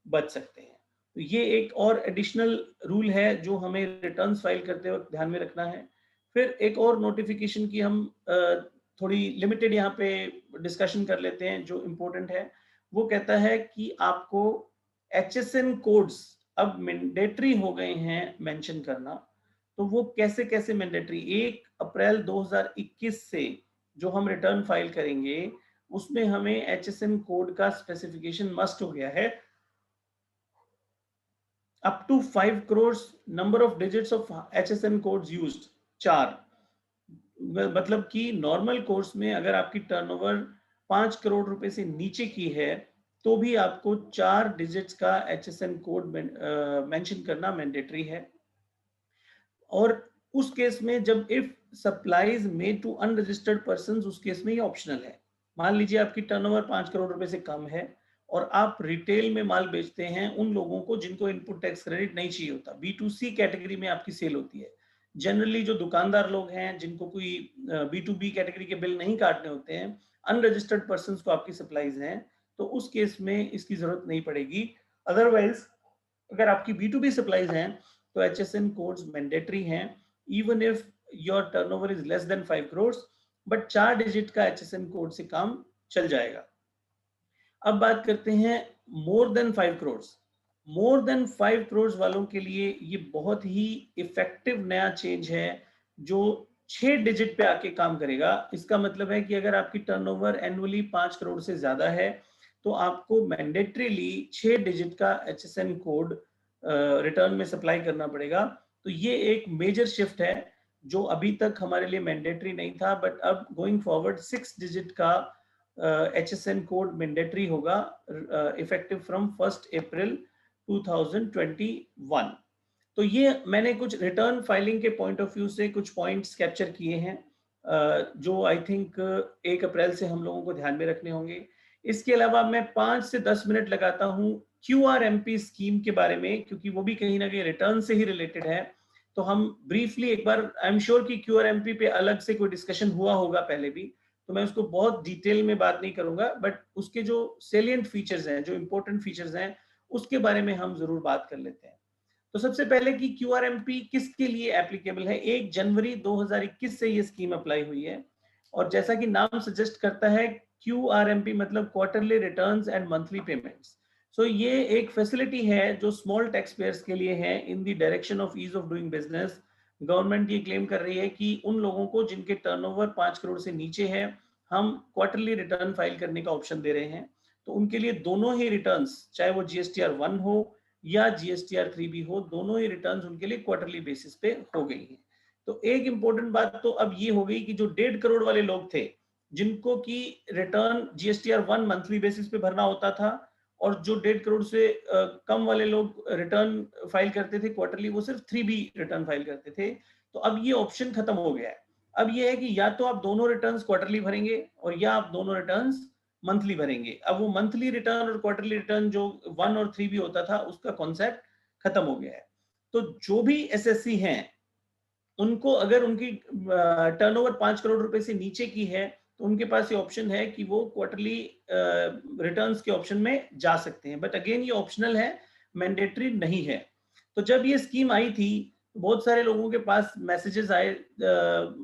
बच सकते हैं। तो ये एक और एडिशनल रूल है जो हमें रिटर्न्स फाइल करते वक्त ध्यान में रखना है। फिर एक और नोटिफिकेशन की हम थोड़ी लिमिटेड यहाँ पे डिस्कशन कर लेते हैं जो इम्पोर्टेंट है। वो कहता है कि आपको HSN कोड्स अब मैंडेटरी हो गए हैं मेंशन करना। तो वो कैसे कैसे मैंडेटरी, 1 अप्रैल 2021 से जो हम रिटर्न फाइल करेंगे उसमें हमें HSN कोड का स्पेसिफिकेशन मस्ट हो गया है। up to 5 crores number of digits of HSN codes used 4। मतलब कि नॉर्मल कोर्स में अगर आपकी टर्नओवर 5 करोड़ रुपए से नीचे की है तो भी आपको 4 डिजिट्स का HSN कोड मेंशन करना मैंडेटरी है। और उस केस में जब if supplies made to unregistered persons, उस केस में ये ऑप्शनल है। मान लीजिए आपकी टर्नओवर 5 करोड़ रुपए से कम है और आप रिटेल में माल बेचते हैं उन लोगों को जिनको इनपुट टैक्स क्रेडिट नहीं चाहिए होता, B2C कैटेगरी में आपकी सेल होती है। जनरली जो दुकानदार लोग हैं जिनको कोई B2B कैटेगरी के बिल नहीं काटने होते हैं, अनरजिस्टर्ड पर्संस को आपकी सप्लाईज हैं, तो उस केस में इसकी जरूरत नहीं पड़ेगी। अदरवाइज अगर आपकी B2B सप्लाईज हैं तो HSN कोड्स मैंडेटरी हैं even if your turnover is less then 5 crore, but 4 digit का HSN कोड से काम चल जाएगा। अब बात करते हैं more than 5 crore. More than 5 crore वालों के लिए ये बहुत ही इफेक्टिव नया चेंज है जो 6 डिजिट पे आके काम करेगा। इसका मतलब है कि अगर आपकी टर्नओवर एनुअली 5 करोड़ से ज्यादा है तो आपको मैंडेटरीली 6 डिजिट का HSN कोड रिटर्न में सप्लाई करना पड़ेगा। तो ये एक मेजर शिफ्ट है जो अभी तक हमारे लिए मैंडेटरी नहीं था, बट अब गोइंग फॉरवर्ड 6 डिजिट का HSN कोड मैंडेटरी होगा इफेक्टिव फ्रॉम 1 अप्रैल 2021। तो ये मैंने कुछ रिटर्न फाइलिंग के पॉइंट ऑफ व्यू से कुछ पॉइंट्स कैप्चर किए हैं जो आई थिंक 1 अप्रैल से हम लोगों को ध्यान में रखने होंगे। इसके अलावा मैं 5 से 10 मिनट लगाता हूँ QRMP स्कीम के बारे में, क्योंकि वो भी कहीं ना कहीं रिटर्न से ही रिलेटेड है। तो हम ब्रीफली एक बार, आई एम श्योर कि QRMP पे अलग से कोई डिस्कशन हुआ होगा पहले भी, तो मैं उसको बहुत डिटेल में बात नहीं करूंगा, बट उसके जो सेलिएंट फीचर्स हैं, जो इंपॉर्टेंट फीचर्स हैं, उसके बारे में हम जरूर बात कर लेते हैं। तो सबसे पहले कि QRMP किसके लिए एप्लीकेबल है। 1 जनवरी 2021 से ये स्कीम अप्लाई हुई है और जैसा कि नाम सजेस्ट करता है QRMP मतलब quarterly returns and monthly payments. So ये एक फैसिलिटी है जो स्मॉल टैक्स पेयर्स के लिए है in the direction of ease of doing business. Government ये क्लेम कर रही है कि उन लोगों को जिनके टर्नओवर 5 करोड़ से नीचे है, हम क्वार्टरली रिटर्न फाइल करने का ऑप्शन दे रहे हैं। तो उनके लिए दोनों ही रिटर्न्स, चाहे वो GSTR 1 हो या GSTR 3 भी हो, दोनों ही रिटर्न्स उनके लिए क्वार्टरली बेसिस पे हो गई हैं। तो एक इंपॉर्टेंट बात तो अब ये हो गई कि जो 1.5 करोड़ वाले लोग थे जिनको की रिटर्न GSTR 1 मंथली बेसिस पे भरना होता था और जो 1.5 करोड़ से कम वाले लोग रिटर्न फाइल करते थे क्वार्टरली, वो सिर्फ 3B रिटर्न फाइल करते थे। तो अब ये ऑप्शन खत्म हो गया है। अब ये है कि या तो आप दोनों रिटर्न्स क्वार्टरली भरेंगे और या आप दोनों रिटर्न्स मंथली भरेंगे। अब वो मंथली रिटर्न और क्वार्टरली रिटर्न जो 1 और 3 भी होता था, उसका कॉन्सेप्ट खत्म हो गया है। तो जो भी SSC हैं उनको अगर उनकी टर्नओवर 5 करोड़ रुपए से नीचे की है तो उनके पास ये ऑप्शन है कि वो क्वार्टरली रिटर्न्स के ऑप्शन में जा सकते हैं, बट अगेन ये ऑप्शनल है, मैंडेटरी नहीं है। तो जब ये स्कीम आई थी बहुत सारे लोगों के पास मैसेजेस आए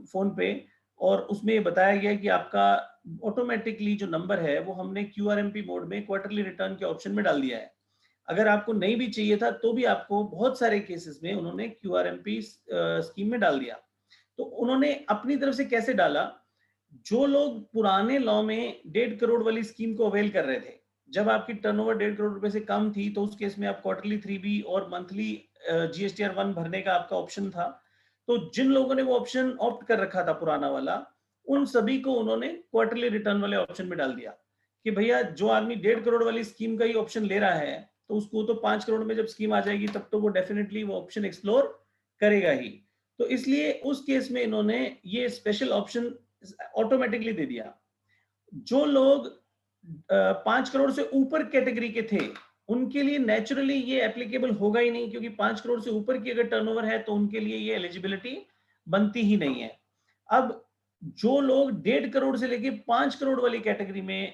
फोन पे और उसमें ये बताया गया कि आपका ऑटोमेटिकली जो नंबर है वो हमने QRMP मोड में क्वार्टरली रिटर्न के ऑप्शन में डाल दिया है। अगर आपको नहीं भी चाहिए था तो भी आपको बहुत सारे केसेस में उन्होंने QRMP स्कीम में डाल दिया। तो उन्होंने अपनी तरफ से कैसे डाला, जो लोग पुराने लॉ में 1.5 करोड़ वाली स्कीम को अवेल कर रहे थे, जब आपकी टर्नओवर 1.5 करोड़ रुपए से कम थी तो उस केस में आप क्वार्टरली 3B और मंथली GSTR 1 भरने का आपका ऑप्शन था। तो जिन लोगों ने वो ऑप्शन ऑप्ट कर रखा था पुराना वाला, उन सभी को उन्होंने क्वार्टरली रिटर्न वाले ऑप्शन में डाल दिया कि भैया जो आदमी 1.5 करोड़ वाली स्कीम का ही ऑप्शन ले रहा है तो उसको तो 5 करोड़ में जब स्कीम आ जाएगी तब तो वो डेफिनेटली वो ऑप्शन एक्सप्लोर करेगा ही। तो इसलिए उस केस में इन्होंने ये स्पेशल ऑप्शन ऑटोमेटिकली दे दिया। जो लोग 5 करोड़ से ऊपर कैटेगरी के थे उनके लिए नेचुरली ये एप्लीकेबल होगा ही नहीं, क्योंकि 5 करोड़ से ऊपर की अगर टर्नओवर है तो उनके लिए ये एलिजिबिलिटी बनती ही नहीं है। अब जो लोग 1.5 करोड़ से लेके 5 करोड़ वाली कैटेगरी में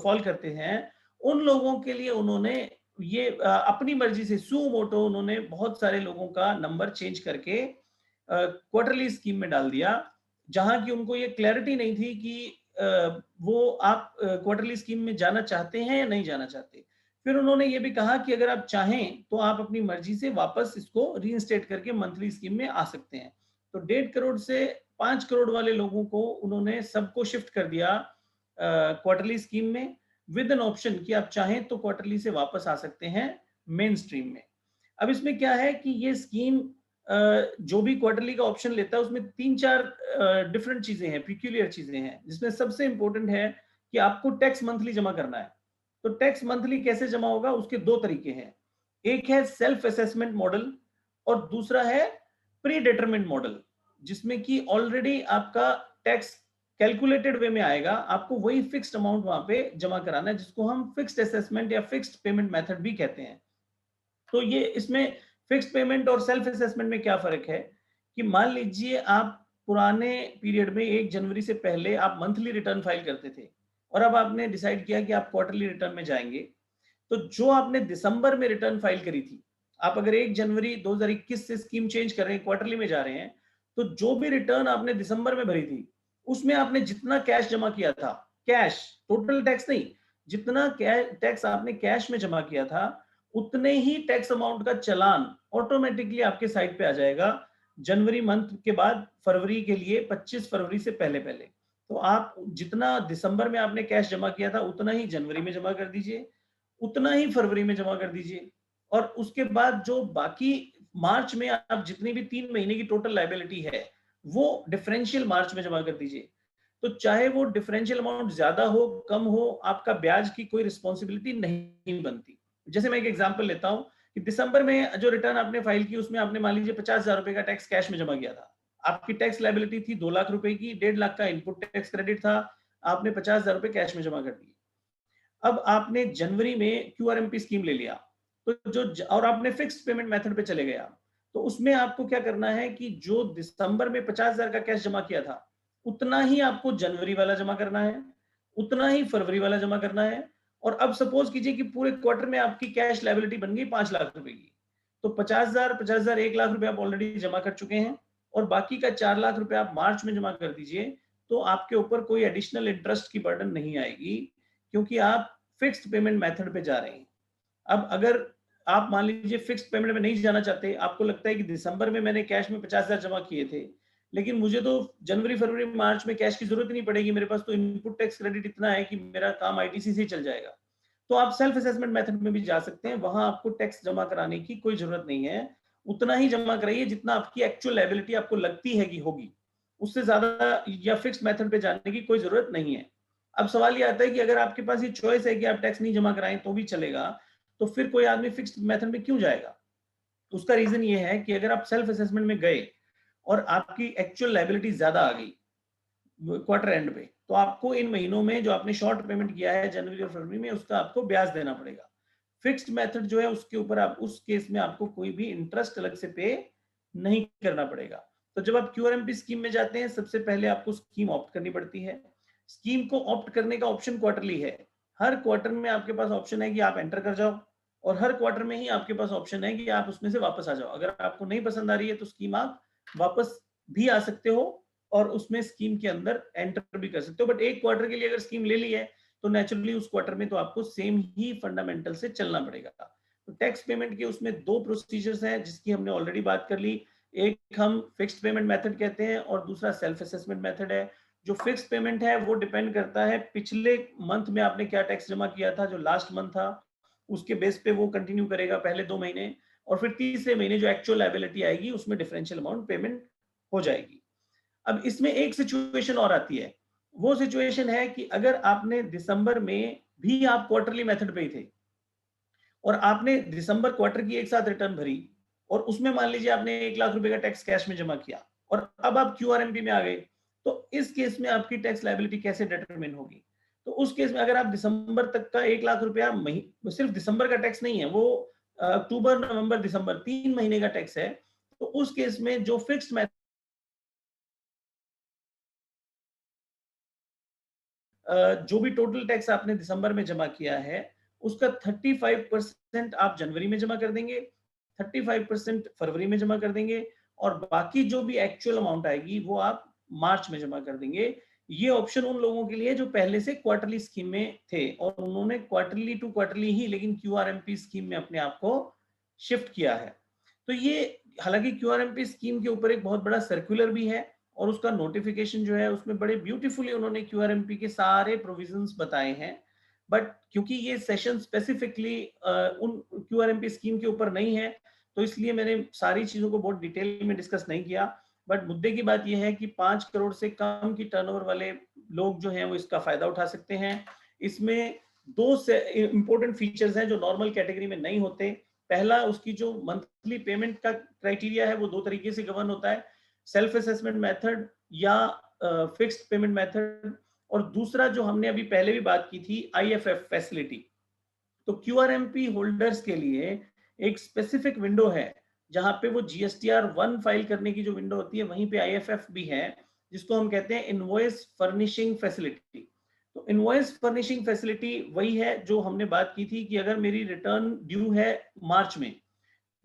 फॉल करते हैं, उन लोगों के लिए उन्होंने ये अपनी मर्जी से सू मोटो उन्होंने बहुत सारे लोगों का नंबर चेंज करके क्वार्टरली स्कीम में डाल दिया, जहां की उनको ये क्लैरिटी नहीं थी कि वो आप क्वार्टरली स्कीम में जाना चाहते हैं या नहीं जाना चाहते। फिर उन्होंने ये भी कहा कि अगर आप चाहें तो आप अपनी मर्जी से वापस इसको रीइंस्टेट करके मंथली स्कीम में आ सकते हैं। तो 1.5 करोड़ से 5 करोड़ वाले लोगों को उन्होंने सबको शिफ्ट कर दिया क्वार्टरली स्कीम में, विद एन ऑप्शन कि आप चाहें तो क्वार्टरली से वापस आ सकते हैं मेन स्ट्रीम में। अब इसमें क्या है कि ये स्कीम जो भी क्वार्टरली का ऑप्शन लेता है उसमें 3-4 डिफरेंट चीजें हैं, पिक्यूलियर चीजें हैं, जिसमें सबसे इंपॉर्टेंट है कि आपको टैक्स मंथली जमा करना है। तो टैक्स मंथली कैसे जमा होगा, उसके 2 तरीके हैं। एक है सेल्फ असेसमेंट मॉडल और दूसरा है प्री डिटरमिन्ड मॉडल, जिसमें कि ऑलरेडी आपका टैक्स कैलकुलेटेड वे में आएगा, आपको वही फिक्स्ड अमाउंट वहां पे जमा कराना है, जिसको हम फिक्स्ड असेसमेंट या फिक्स्ड पेमेंट मेथड भी कहते हैं। तो ये इसमें फिक्स्ड पेमेंट और सेल्फ असेसमेंट में क्या फर्क है कि मान लीजिए आप पुराने पीरियड में 1 जनवरी से पहले आप मंथली रिटर्न फाइल करते थे और अब आपने डिसाइड किया कि आप क्वार्टरली रिटर्न में जाएंगे, तो जो आपने दिसंबर में रिटर्न फाइल करी थी, आप अगर 1 जनवरी 2021 से स्कीम चेंज कर रहे हैं, क्वार्टरली में जा रहे हैं, तो जो भी रिटर्न आपने दिसंबर में भरी थी, उसमें आपने जितना कैश जमा किया था, कैश, टोटल टैक्स नहीं, जितना टैक्स आपने कैश में जमा किया था, उतने ही टैक्स अमाउंट का चालान ऑटोमेटिकली आपके साइड पे आ जाएगा जनवरी मंथ के बाद, फरवरी के लिए 25 फरवरी से पहले पहले। तो आप जितना दिसंबर में आपने कैश जमा किया था उतना ही जनवरी में जमा कर दीजिए, उतना ही फरवरी में जमा कर दीजिए, और उसके बाद जो बाकी मार्च में आप जितनी भी 3 महीने की टोटल लायबिलिटी है वो डिफरेंशियल मार्च में जमा कर दीजिए। तो चाहे वो डिफरेंशियल अमाउंट ज्यादा हो कम हो, आपका ब्याज की कोई रिस्पॉन्सिबिलिटी नहीं बनती। जैसे मैं एक एग्जांपल लेता हूं कि दिसंबर में जो रिटर्न आपने फाइल की उसमें आपने मान लीजिए 50,000 रुपए का टैक्स कैश में जमा किया था, आपकी टैक्स लायबिलिटी थी 2 लाख रुपए की, 1.5 लाख का इनपुट टैक्स क्रेडिट था, आपने 50,000 रुपए कैश में जमा कर दिए। अब आपने जनवरी में क्यूआरएमपी स्कीम ले लिया, तो और आपने फिक्स्ड पेमेंट मेथड पे चले गए आप, तो उसमें आपको क्या करना है कि जो दिसंबर में 50,000 का कैश जमा किया था उतना ही आपको जनवरी वाला जमा करना है, उतना ही फरवरी वाला जमा करना है। और अब सपोज कीजिए कि पूरे क्वार्टर में आपकी कैश लायबिलिटी बन गई 5 लाख रुपए की, तो 50,000 1 लाख रुपए आप ऑलरेडी जमा कर चुके हैं और बाकी का 4 लाख रुपए आप मार्च में जमा कर दीजिए, तो आपके ऊपर कोई एडिशनल इंटरेस्ट की बर्डन नहीं आएगी, क्योंकि आप फिक्स्ड पेमेंट मेथड पे जा रहे हैं। अब अगर आप मान लीजिए फिक्स्ड पेमेंट में नहीं जाना चाहते, आपको लगता है कि दिसंबर में मैंने कैश में 50,000 जमा किए थे, लेकिन मुझे तो जनवरी फरवरी मार्च में कैश की जरूरत नहीं पड़ेगी, मेरे पास तो इनपुट टैक्स क्रेडिट इतना है कि मेरा काम आईटीसी से ही चल जाएगा, तो आप सेल्फ असेसमेंट मेथड में भी जा सकते हैं। वहां आपको टैक्स जमा कराने की कोई जरूरत नहीं है, उतना ही जमा कराइए जितना आपकी एक्चुअल लायबिलिटी आपको लगती है कि होगी, उससे ज्यादा या फिक्स्ड मेथड पे जाने की कोई जरूरत नहीं है। अब सवाल ये आता है कि अगर आपके पास ये चॉइस है कि आप टैक्स नहीं जमा कराएं तो भी चलेगा, तो फिर कोई आदमी फिक्स्ड मेथड में क्यों जाएगा? उसका रीजन ये है कि अगर आप सेल्फ असेसमेंट में गए और आपकी एक्चुअल लायबिलिटी ज्यादा आ गई क्वार्टर एंड पे, तो आपको इन महीनों में जो आपने शॉर्ट पेमेंट किया है जनवरी और फरवरी में, उसका आपको ब्याज देना पड़ेगा। फिक्स्ड मेथड जो है उसके ऊपर आप उस केस में आपको कोई भी इंटरेस्ट अलग से पे नहीं करना पड़ेगा। तो जब आप क्यूआरएमपी स्कीम में जाते हैं, सबसे पहले आपको स्कीम ऑप्ट करनी पड़ती है। स्कीम को ऑप्ट करने का ऑप्शन क्वार्टरली है, हर क्वार्टर में आपके पास ऑप्शन है कि आप एंटर कर जाओ, और हर क्वार्टर में ही आपके पास ऑप्शन है कि आप उसमें से वापस आ जाओ। अगर आपको नहीं पसंद आ रही है तो स्कीम आप वापस भी आ सकते हो और उसमें स्कीम के अंदर एंटर भी कर सकते हो। बट एक क्वार्टर के लिए अगर स्कीम ले ली है तो नेचुरली उस क्वार्टर में तो आपको सेम ही फंडामेंटल से चलना पड़ेगा। तो टैक्स पेमेंट के उसमें 2 प्रोसीजर्स हैं जिसकी हमने ऑलरेडी बात कर ली। एक हम फिक्स्ड पेमेंट मेथड कहते हैं और दूसरा सेल्फ असेसमेंट मेथड है। जो फिक्स्ड पेमेंट है वो डिपेंड करता है पिछले मंथ में आपने क्या टैक्स जमा किया था, जो लास्ट मंथ था उसके बेस पे वो कंटिन्यू करेगा पहले 2 महीने, और फिर तीसरे महीने जो एक्चुअल लायबिलिटी आएगी उसमें डिफरेंशियल अमाउंट पेमेंट हो जाएगी। अब इसमें एक सिचुएशन और आती है, वो सिचुएशन है कि अगर आपने दिसंबर में भी आप क्वार्टरली मेथड पे ही थे और आपने दिसंबर क्वार्टर की एक साथ रिटर्न भरी और उसमें मान लीजिए आपने 1 लाख रुपए का टैक्स कैश में जमा किया और अब आप क्यूआरएमपी में आ गए, तो इस केस में आपकी टैक्स लायबिलिटी कैसे डिटरमिन होगी? तो उस केस में अगर आप दिसंबर तक का 1 लाख रुपया सिर्फ दिसंबर का टैक्स नहीं है, वो अक्टूबर नवंबर दिसंबर 3 महीने का टैक्स है, तो उस केस में जो फिक्स्ड जो भी टोटल टैक्स आपने दिसंबर में जमा किया है उसका 35% आप जनवरी में जमा कर देंगे, 35% फरवरी में जमा कर देंगे, और बाकी जो भी एक्चुअल अमाउंट आएगी वो आप मार्च में जमा कर देंगे। ये ऑप्शन उन लोगों के लिए जो पहले से क्वार्टरली स्कीम में थे और उन्होंने क्वार्टरली टू क्वार्टरली ही लेकिन क्यूआरएमपी स्कीम में अपने आप को शिफ्ट किया है। तो ये हालांकि क्यूआरएमपी स्कीम के ऊपर एक बहुत बड़ा सर्कुलर भी है और उसका नोटिफिकेशन जो है उसमें बड़े ब्यूटीफुली उन्होंने क्यूआरएमपी के सारे प्रोविजंस बताए हैं, बट क्योंकि ये सेशन स्पेसिफिकली उन क्यूआरएमपी स्कीम के ऊपर नहीं है तो इसलिए मैंने सारी चीजों को बहुत डिटेल में डिस्कस नहीं किया। बट मुद्दे की बात यह है कि 5 करोड़ से कम की टर्नओवर वाले लोग जो हैं वो इसका फायदा उठा सकते हैं। इसमें दो से इंपॉर्टेंट फीचर्स हैं जो नॉर्मल कैटेगरी में नहीं होते। पहला, उसकी जो मंथली पेमेंट का क्राइटेरिया है वो दो तरीके से गवर्न होता है, सेल्फ असेसमेंट मेथड या फिक्स्ड पेमेंट मेथड, और दूसरा जो हमने अभी पहले भी बात की थी आईएफएफ फैसिलिटी। तो क्यूआरएमपी होल्डर्स के लिए एक स्पेसिफिक विंडो है जहां पे वो जीएसटीआर 1 फाइल करने की जो विंडो होती है वहीं पे आईएफएफ भी है, जिसको हम कहते हैं इनवॉइस फर्निशिंग फैसिलिटी। तो इनवॉइस फर्निशिंग फैसिलिटी वही है जो हमने बात की थी कि अगर मेरी रिटर्न ड्यू है मार्च में,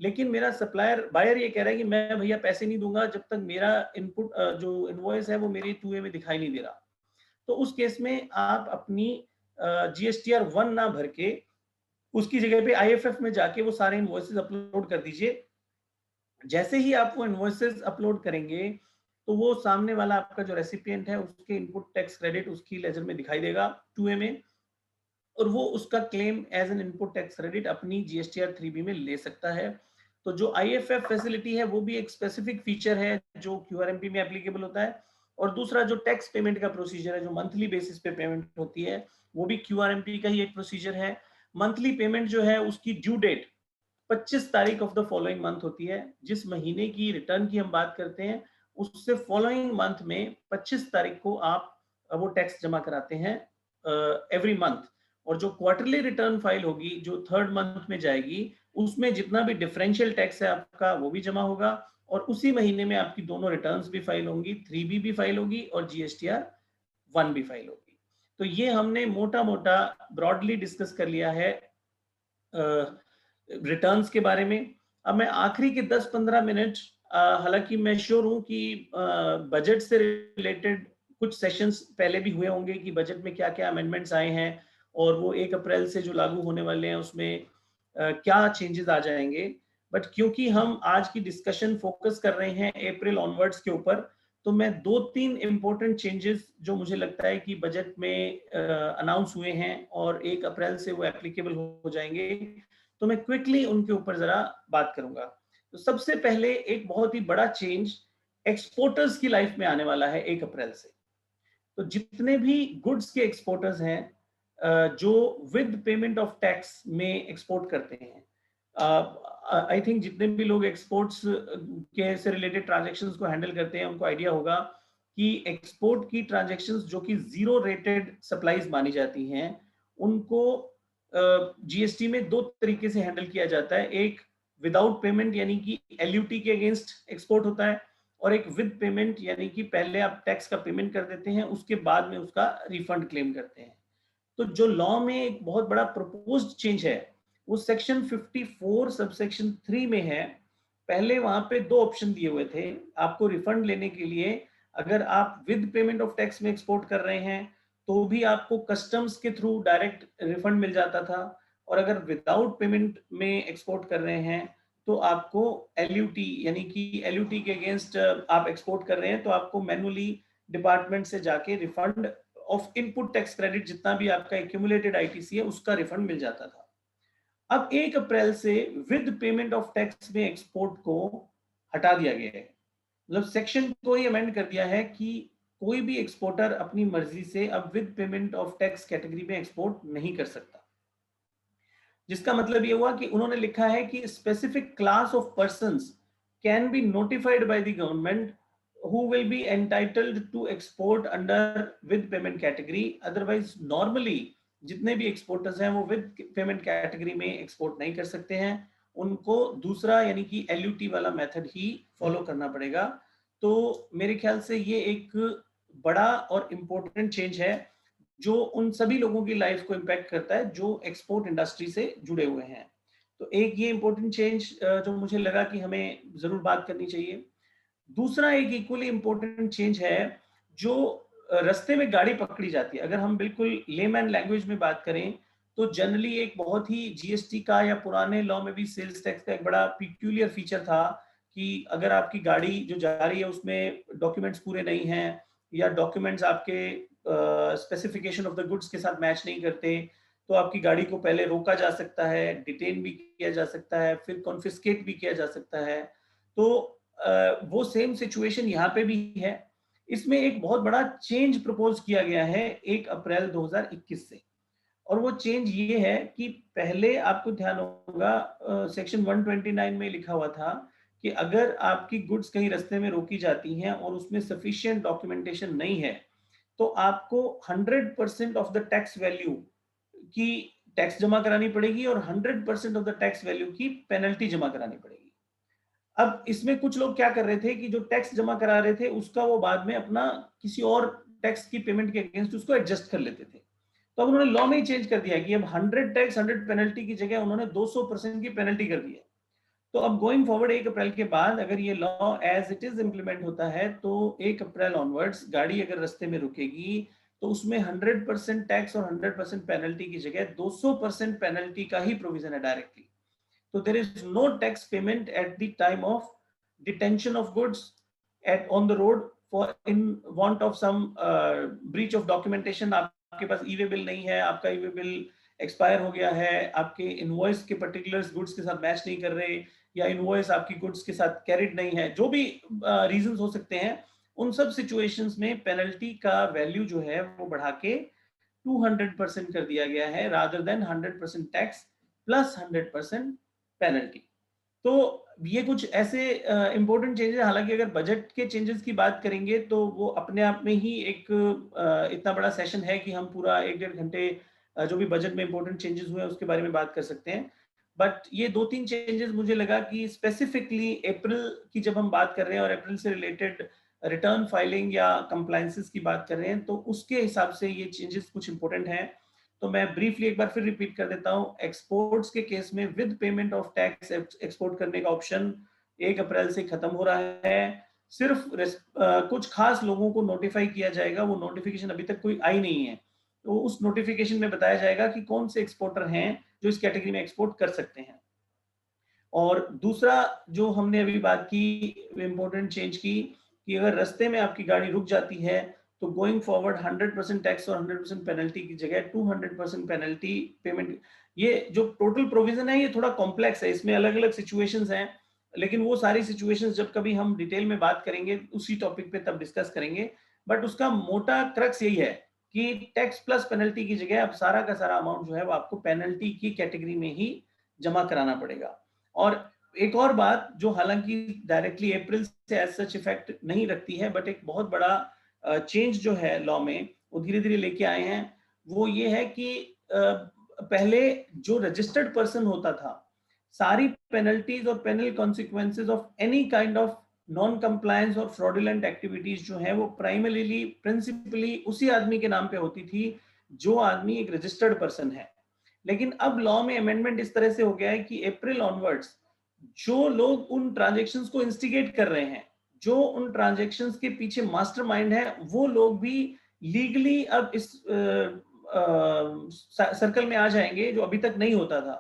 लेकिन मेरा सप्लायर बायर ये कह रहा है कि मैं भैया पैसे नहीं दूंगा जब तक मेरा इनपुट जो इनवॉइस है वो मेरी 2A में दिखाई नहीं दे रहा, तो उस केस में आप अपनी जीएसटीआर 1 ना भर के उसकी जगह पे आईएफएफ में जाके वो सारे इनवॉइसेस अपलोड कर दीजिए। जैसे ही आप वो इनवॉइसेस अपलोड करेंगे तो वो सामने वाला आपका जो रेसिपिएंट है उसके इनपुट टैक्स क्रेडिट उसकी लेजर में दिखाई देगा 2A में, और वो उसका claim as an input tax credit अपनी जीएसटीआर 3B में ले सकता है। तो जो आईएफएफ फैसिलिटी है वो भी एक स्पेसिफिक फीचर है जो क्यूआरएमपी में एप्लीकेबल होता है, और दूसरा जो टैक्स पेमेंट का प्रोसीजर है जो मंथली बेसिस पे पेमेंट होती है वो भी क्यूआरएमपी का ही एक प्रोसीजर है। मंथली पेमेंट जो है उसकी ड्यू डेट 25 तारीख ऑफ द फॉलोइंग मंथ होती है। जिस महीने की रिटर्न की हम बात करते हैं उससे फॉलोइंग मंथ में 25 तारीख को आप वो टैक्स जमा कराते हैं एवरी मंथ, और जो क्वार्टरली रिटर्न फाइल होगी जो 3rd मंथ में जाएगी उसमें जितना भी डिफरेंशियल टैक्स है आपका वो भी जमा होगा, और उसी महीने में आपकी दोनों रिटर्न्स भी फाइल होंगी, 3B भी फाइल होगी और जीएसटीआर 1 भी फाइल होगी। तो ये हमने मोटा मोटा ब्रॉडली डिस्कस कर लिया है रिटर्न्स के बारे में। अब मैं आखिरी के 10-15 मिनट, हालांकि मैं श्योर हूं कि बजट से रिलेटेड कुछ सेशंस पहले भी हुए होंगे कि बजट में क्या क्या अमेंडमेंट्स आए हैं और वो 1 अप्रैल से जो लागू होने वाले हैं उसमें क्या चेंजेस आ जाएंगे। बट क्योंकि हम आज की डिस्कशन फोकस कर रहे हैं अप्रैल ऑनवर्ड्स के ऊपर, तो मैं 2-3 इंपॉर्टेंट चेंजेस जो मुझे लगता है कि बजट में अनाउंस हुए हैं और 1 अप्रैल से वो एप्लीकेबल हो जाएंगे, तो मैं क्विकली उनके ऊपर जरा बात करूंगा। तो सबसे पहले एक बहुत ही बड़ा चेंज एक्सपोर्टर्स की लाइफ में आने वाला है 1 अप्रैल से। तो जितने भी गुड्स के एक्सपोर्टर्स हैं जो विद पेमेंट ऑफ टैक्स में एक्सपोर्ट करते हैं, आई थिंक जितने भी लोग एक्सपोर्ट्स के से रिलेटेड ट्रांजैक्शंस को हैंडल करते हैं उनको आइडिया होगा कि एक्सपोर्ट की ट्रांजैक्शंस जो कि 0 रेटेड सप्लाईज मानी जाती हैं उनको जीएसटी में 2 तरीके से हैंडल किया जाता है। एक विदाउट पेमेंट यानी कि एलयूटी के अगेंस्ट एक्सपोर्ट होता है, और एक विद पेमेंट यानी कि पहले आप टैक्स का पेमेंट कर देते हैं उसके बाद में उसका रिफंड क्लेम करते हैं। तो जो लॉ में एक बहुत बड़ा प्रपोज्ड चेंज है वो सेक्शन 54 सबसेक्शन 3 में है। पहले वहां पे 2 ऑप्शन दिए हुए थे आपको रिफंड लेने के लिए। अगर आप विद पेमेंट ऑफ टैक्स में एक्सपोर्ट कर रहे हैं तो भी आपको कस्टम्स के थ्रू डायरेक्ट रिफंड मिल जाता था, और अगर विदाउट पेमेंट में एक्सपोर्ट कर रहे हैं तो आपको एलयूटी यानी कि एलयूटी के अगेंस्ट आप एक्सपोर्ट कर रहे हैं तो आपको मैनुअली डिपार्टमेंट से जाके refund of input tax credit जितना भी आपका एक्यूमुलेटेड आईटीसी है उसका रिफंड मिल जाता था। अब 1 अप्रैल से विद पेमेंट ऑफ टैक्स में एक्सपोर्ट को हटा दिया गया है, मतलब सेक्शन को ही अमेंड कर दिया है कि कोई भी एक्सपोर्टर अपनी मर्जी से अब with payment of tax category में एक्सपोर्ट नहीं कर सकता। जिसका मतलब ये हुआ कि उन्होंने लिखा है कि specific class of persons can be notified by the government who will be entitled to export under with payment category, otherwise normally जितने भी एक्सपोर्टर्स हैं वो विद पेमेंट कैटेगरी में एक्सपोर्ट नहीं कर सकते हैं, उनको दूसरा यानी कि एलयूटी वाला मेथड ही फॉलो करना पड़ेगा। तो मेरे ख्याल से ये एक बड़ा और इम्पोर्टेंट चेंज है जो उन सभी लोगों की लाइफ को इम्पैक्ट करता है जो एक्सपोर्ट इंडस्ट्री से जुड़े हुए हैं। तो एक ये इंपॉर्टेंट चेंज जो मुझे लगा कि हमें जरूर बात करनी चाहिए। दूसरा एक इक्वली इंपॉर्टेंट चेंज है जो रास्ते में गाड़ी पकड़ी जाती है। अगर हम बिल्कुल लेमैन लैंग्वेज में बात करें तो जनरली एक बहुत ही जीएसटी का या पुराने लॉ में भी सेल्स टैक्स का एक बड़ा पिक्यूलियर फीचर था कि अगर आपकी गाड़ी जो जा रही है उसमें डॉक्यूमेंट्स पूरे नहीं हैं या डॉक्यूमेंट्स आपके स्पेसिफिकेशन ऑफ द गुड्स के साथ मैच नहीं करते, तो आपकी गाड़ी को पहले रोका जा सकता है, डिटेन भी किया जा सकता है, फिर कॉन्फिस्केट भी किया जा सकता है। तो वो सेम सिचुएशन यहाँ पे भी है। इसमें एक बहुत बड़ा चेंज प्रपोज किया गया है 1 अप्रैल 2021 से, और वो चेंज ये है कि पहले आपको ध्यान होगा सेक्शन 129 में लिखा हुआ था कि अगर आपकी गुड्स कहीं रास्ते में रोकी जाती हैं और उसमें सफिशिएंट डॉक्यूमेंटेशन नहीं है तो आपको 100% ऑफ द टैक्स वैल्यू की टैक्स जमा करानी पड़ेगी और 100% ऑफ द टैक्स वैल्यू की पेनल्टी जमा करानी पड़ेगी। अब इसमें कुछ लोग क्या कर रहे थे कि जो टैक्स जमा करा रहे थे उसका वो बाद में अपना किसी और टैक्स की पेमेंट के अगेंस्ट उसको एडजस्ट कर लेते थे। तो अब उन्होंने लॉ में ही चेंज कर दिया कि अब 100 टैक्स 100 पेनल्टी की जगह उन्होंने 200% की पेनल्टी कर दी है। तो अब गोइंग फॉरवर्ड 1 अप्रैल के बाद अगर ये law as it is implement होता है तो 1 अप्रैल ऑनवर्ड्स गाड़ी अगर रास्ते में रुकेगी तो उसमें 100% टैक्स और 100% पेनल्टी की जगह 200% पेनल्टी का ही प्रोविजन है directly. So there is no tax payment at the time of detention of goods on the road for in want of some breach of documentation। आपके पास ई वे बिल नहीं है, आपका ई वे बिल एक्सपायर हो गया है, आपके इनवॉइस के पर्टिकुलर्स गुड्स के साथ मैच नहीं कर रहे, या इनवॉइस आपकी गुड्स के साथ कैरिड नहीं है, जो भी रीजंस हो सकते हैं, उन सब सिचुएशंस में पेनल्टी का वैल्यू जो है वो बढ़ा के 200% कर दिया गया है rather than 100% tax plus 100% penalty. तो ये कुछ ऐसे इंपॉर्टेंट चेंजेस, हालांकि अगर बजट के चेंजेस की बात करेंगे तो वो अपने आप में ही एक इतना बड़ा सेशन है कि हम पूरा 1-1.5 घंटे जो भी बजट में इंपॉर्टेंट चेंजेस हुए उसके बारे में बात कर सकते हैं। बट ये 2-3 चेंजेस मुझे लगा कि स्पेसिफिकली अप्रैल की जब हम बात कर रहे हैं और अप्रैल से रिलेटेड रिटर्न फाइलिंग या कंप्लायंसेस की बात कर रहे हैं तो उसके हिसाब से ये चेंजेस कुछ इंपॉर्टेंट हैं। तो मैं ब्रीफली एक बार फिर रिपीट कर देता हूं। एक्सपोर्ट्स के केस में with payment of tax export करने का ऑप्शन 1 अप्रैल से खत्म हो रहा है। सिर्फ कुछ खास लोगों को नोटिफाई किया जाएगा, वो नोटिफिकेशन अभी तक कोई आई नहीं है, तो उस नोटिफिकेशन में बताया जाएगा कि कौन से एक्सपोर्टर हैं जो इस कैटेगरी में एक्सपोर्ट कर सकते हैं। और दूसरा जो हमने अभी बात की इंपॉर्टेंट चेंज की कि अगर रास्ते में आपकी गाड़ी रुक जाती है तो गोइंग फॉरवर्ड 100% टैक्स और 100% पेनल्टी की जगह 200% पेनल्टी पेमेंट। ये जो टोटल प्रोविजन है ये थोड़ा कॉम्प्लेक्स है, इसमें अलग अलग सिचुएशंस हैं, लेकिन वो सारी सिचुएशंस जब कभी हम डिटेल में बात करेंगे उसी टॉपिक पे तब डिस्कस करेंगे। बट उसका मोटा क्रक्स यही है कि टैक्स प्लस पेनल्टी की जगह अब सारा का सारा अमाउंट जो है वो आपको पेनल्टी की कैटेगरी में ही जमा कराना पड़ेगा। और एक और बात जो हालांकि डायरेक्टली अप्रैल से एज सच इफेक्ट नहीं रखती है, बट एक बहुत बड़ा चेंज जो है लॉ में वो धीरे धीरे लेके आए हैं, वो ये है कि पहले जो रजिस्टर्ड पर्सन होता था, सारी पेनल्टीज और penal consequences of any kind of non compliance और फ्रॉडुलेंट एक्टिविटीज जो है वो प्राइमरीली प्रिंसिपली उसी आदमी के नाम पे होती थी जो आदमी एक रजिस्टर्ड पर्सन है। लेकिन अब लॉ में अमेंडमेंट इस तरह से हो गया है कि अप्रैल ऑनवर्ड्स जो लोग उन ट्रांजैक्शंस को इंस्टिगेट कर रहे हैं, जो उन ट्रांजैक्शंस के पीछे मास्टरमाइंड है, वो लोग भी लीगली अब इस सर्कल में आ जाएंगे जो अभी तक नहीं होता था।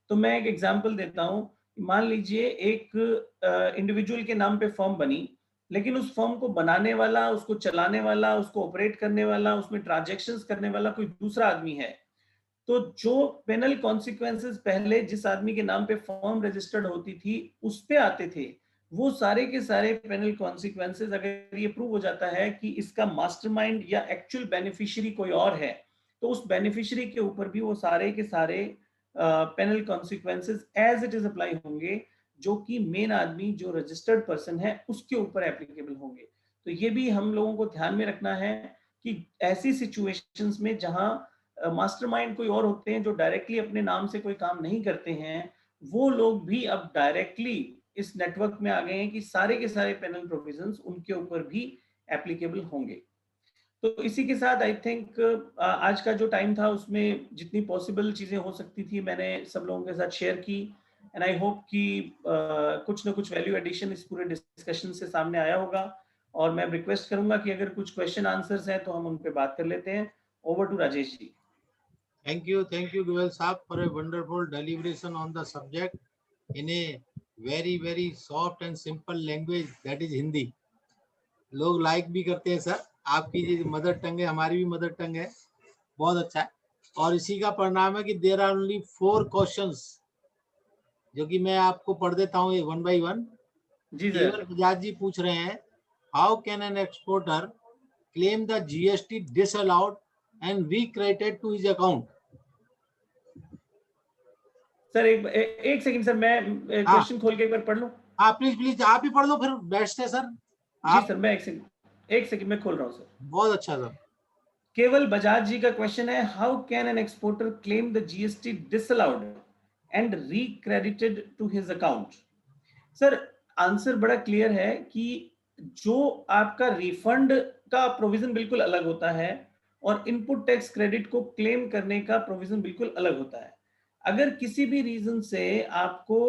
तो मैं एक एग्जांपल देता हूं। मान लीजिए एक इंडिविजुअल के नाम पे फर्म बनी, लेकिन उस फर्म को बनाने वाला, उसको चलाने वाला, उसको ऑपरेट करने वाला, उसमें ट्रांजैक्शंस करने वाला कोई दूसरा आदमी है, तो जो पेनल कॉन्सिक्वेंसेस पहले जिस आदमी के नाम पे फॉर्म रजिस्टर्ड होती थी उस पे आते थे, वो सारे के सारे पेनल कॉन्सिक्वेंसेस अगर ये प्रूव हो जाता है कि इसका मास्टरमाइंड या एक्चुअल बेनिफिशियरी कोई और है, तो उस बेनिफिशियरी के ऊपर भी वो सारे के सारे penal consequences as it is apply होंगे, जो कि मेन आदमी जो रजिस्टर्ड पर्सन है उसके ऊपर एप्लीकेबल होंगे। तो ये भी हम लोगों को ध्यान में रखना है कि ऐसी सिचुएशंस में जहां मास्टरमाइंड कोई और होते हैं जो डायरेक्टली अपने नाम से कोई काम नहीं करते हैं, वो लोग भी अब डायरेक्टली इस नेटवर्क में आ गए हैं कि सारे के सारे पेनल प्रोविजंस उनके ऊपर भी एप्लीकेबल होंगे। तो इसी के साथ आई थिंक आज का जो टाइम था उसमें जितनी पॉसिबल चीजें हो सकती थी मैंने सब लोगों के साथ शेयर की, एंड आई होप कि कुछ ना कुछ वैल्यू एडिशन इस पूरे डिस्कशन से सामने आया होगा। और मैं रिक्वेस्ट करूंगा कि अगर कुछ क्वेश्चन आंसर्स हैं तो हम उन पे बात कर लेते हैं। Over to Rajesh ji. Thank you, Goel Saab, for a wonderful deliberation on the subject in a very, very soft and simple language, that is Hindi. लोग लाइक भी करते हैं सर, आपकी जो मदर टंग है हमारी भी मदर टंग है, बहुत अच्छा है। और इसी का परिणाम है कि देयर आर ओनली 4 क्वेश्चंस जो कि मैं आपको पढ़ देता हूँ वन बाय वन। जी सर। केवल बजाज जी पूछ रहे हैं, how can an exporter claim the GST disallowed and recredited to his account? Sir एक सेकंड सर, मैं क्वेश्चन खोल के एक बार पढ़ लूं। हाँ प्लीज आप ही पढ़ लो, फिर बेस्ट है सर। जी सर, मैं एक सेकंड में खोल रहा हूँ सर। बहुत अच्छा सर। केवल बजाज जी का क्वेश्चन है, how can an exporter claim the GST disallowed and recredited to his account? Sir answer बड़ा क्लियर है कि जो आपका रिफंड का प्रोविजन बिल्कुल अलग होता है और इनपुट टैक्स क्रेडिट को क्लेम करने का प्रोविजन बिल्कुल अलग होता है। अगर किसी भी रीजन से आपको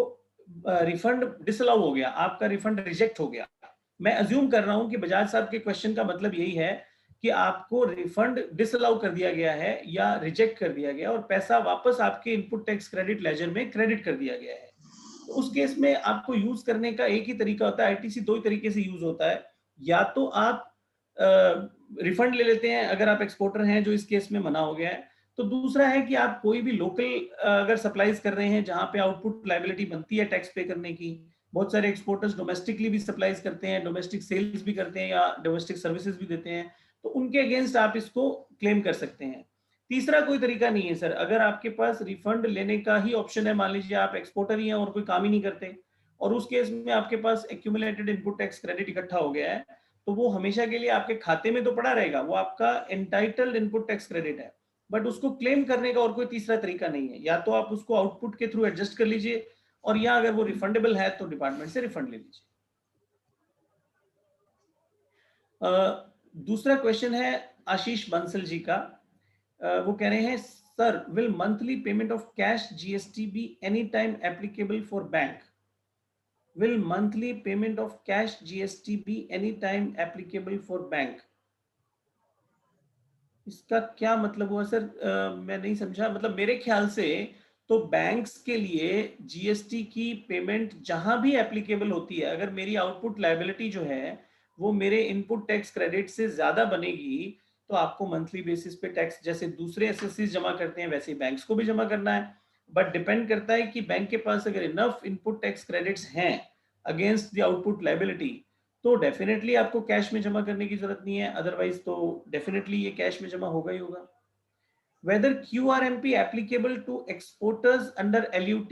रिफंड डिसअलाउ हो गया, आपका रिफंड रिजेक्ट हो गया, मैं अज्यूम कर रहा हूं कि बजाज साहब के क्वेश्चन का मतलब यही है कि आपको रिफंड डिसअलाउ कर दिया गया है या रिजेक्ट कर दिया गया और पैसा वापस आपके इनपुट टैक्स क्रेडिट लेजर में क्रेडिट कर दिया गया है। तो उस केस में आपको यूज करने का एक ही तरीका होता है, आईटीसी दो ही तरीके से यूज होता है। या तो आप रिफंड ले लेते हैं अगर आप एक्सपोर्टर हैं, जो इस केस में मना हो गया है। तो दूसरा है कि आप कोई भी लोकल अगर सप्लाईज कर रहे हैं जहां पे आउटपुट लायबिलिटी बनती है टैक्स पे करने की, बहुत सारे एक्सपोर्टर्स डोमेस्टिकली भी सप्लाईज करते हैं, डोमेस्टिक सेल्स भी करते हैं या डोमेस्टिक सर्विसेज भी देते हैं, तो उनके अगेंस्ट आप इसको क्लेम कर सकते हैं। तीसरा कोई तरीका नहीं है सर, अगर आपके पास रिफंड लेने का ही ऑप्शन है, मान लीजिए आप एक्सपोर्टर ही हैं और कोई काम ही नहीं करते, और उस केस में आपके पास एक्यूमुलेटेड इनपुट टैक्स क्रेडिट इकट्ठा हो गया है, तो वो हमेशा के लिए आपके खाते में तो पड़ा रहेगा, वो आपका एंटाइटल्ड इनपुट टैक्स क्रेडिट है, बट उसको क्लेम करने का और कोई तीसरा तरीका नहीं है। या तो आप उसको आउटपुट के थ्रू एडजस्ट कर लीजिए, और या अगर वो रिफंडेबल है तो डिपार्टमेंट से रिफंड ले लीजिए। दूसरा क्वेश्चन है आशीष बंसल जी का। वो कह रहे हैं, sir will monthly payment of cash GST be any time applicable for bank? Will monthly payment of cash GST be any time applicable for bank? इसका क्या मतलब हुआ सर? मैं नहीं समझा। मतलब मेरे ख्याल से तो बैंक्स के लिए जीएसटी की पेमेंट जहां भी एप्लीकेबल होती है, अगर मेरी आउटपुट लायबिलिटी जो है वो मेरे इनपुट टैक्स क्रेडिट से ज्यादा बनेगी, तो आपको मंथली बेसिस पे टैक्स जैसे दूसरे एसएससी जमा करते हैं वैसे ही बैंक्स को भी जमा करना है। बट डिपेंड करता है कि बैंक के पास अगर इनफ इनपुट टैक्स क्रेडिट्स हैं अगेंस्ट द आउटपुट लायबिलिटी, तो डेफिनेटली आपको कैश में जमा करने की जरूरत नहीं है, अदरवाइज तो डेफिनेटली ये कैश में जमा होगा ही होगा। Whether QRMP applicable to exporters under LUT?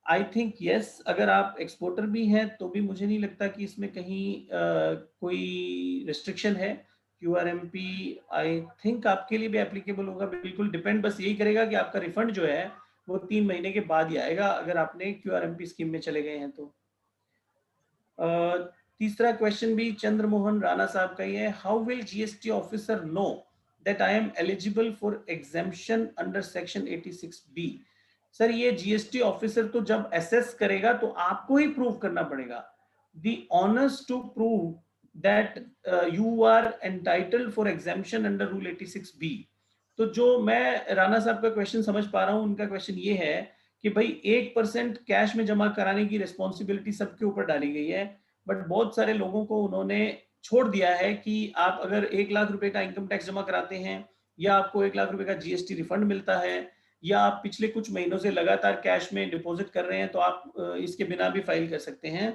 I think yes, अगर आप एक्सपोर्टर भी हैं तो भी मुझे नहीं लगता कि इसमें कहीं कोई रिस्ट्रिक्शन है। QRMP आई थिंक आपके लिए भी एप्लीकेबल होगा, बिल्कुल डिपेंड बस यही करेगा कि आपका रिफंड जो है वो 3 महीने के बाद ही आएगा अगर आपने QRMP स्कीम में चले गए हैं तो। तीसरा क्वेश्चन भी चंद्रमोहन राणा साहब का ही है, how will GST officer know that I am eligible for exemption under section 86B? Sir ये जीएसटी ऑफिसर तो जब असेस करेगा तो आपको ही प्रूव करना पड़ेगा। The onus to prove that you are entitled for exemption under rule 86B। तो जो मैं राणा साहब का क्वेश्चन समझ पा रहा हूँ, उनका क्वेश्चन ये है कि भाई 1% कैश में जमा कराने की रिस्पॉन्सिबिलिटी सबके ऊपर डाली गई है, बट बहुत सारे लोगों को उन्होंने छोड़ दिया है कि आप अगर 1 लाख रुपए का इनकम टैक्स जमा कराते हैं या आपको 1 लाख रुपए का जीएसटी रिफंड मिलता है या आप पिछले कुछ महीनों से लगातार कैश में डिपॉजिट कर रहे हैं, तो आप इसके बिना भी फाइल कर सकते हैं।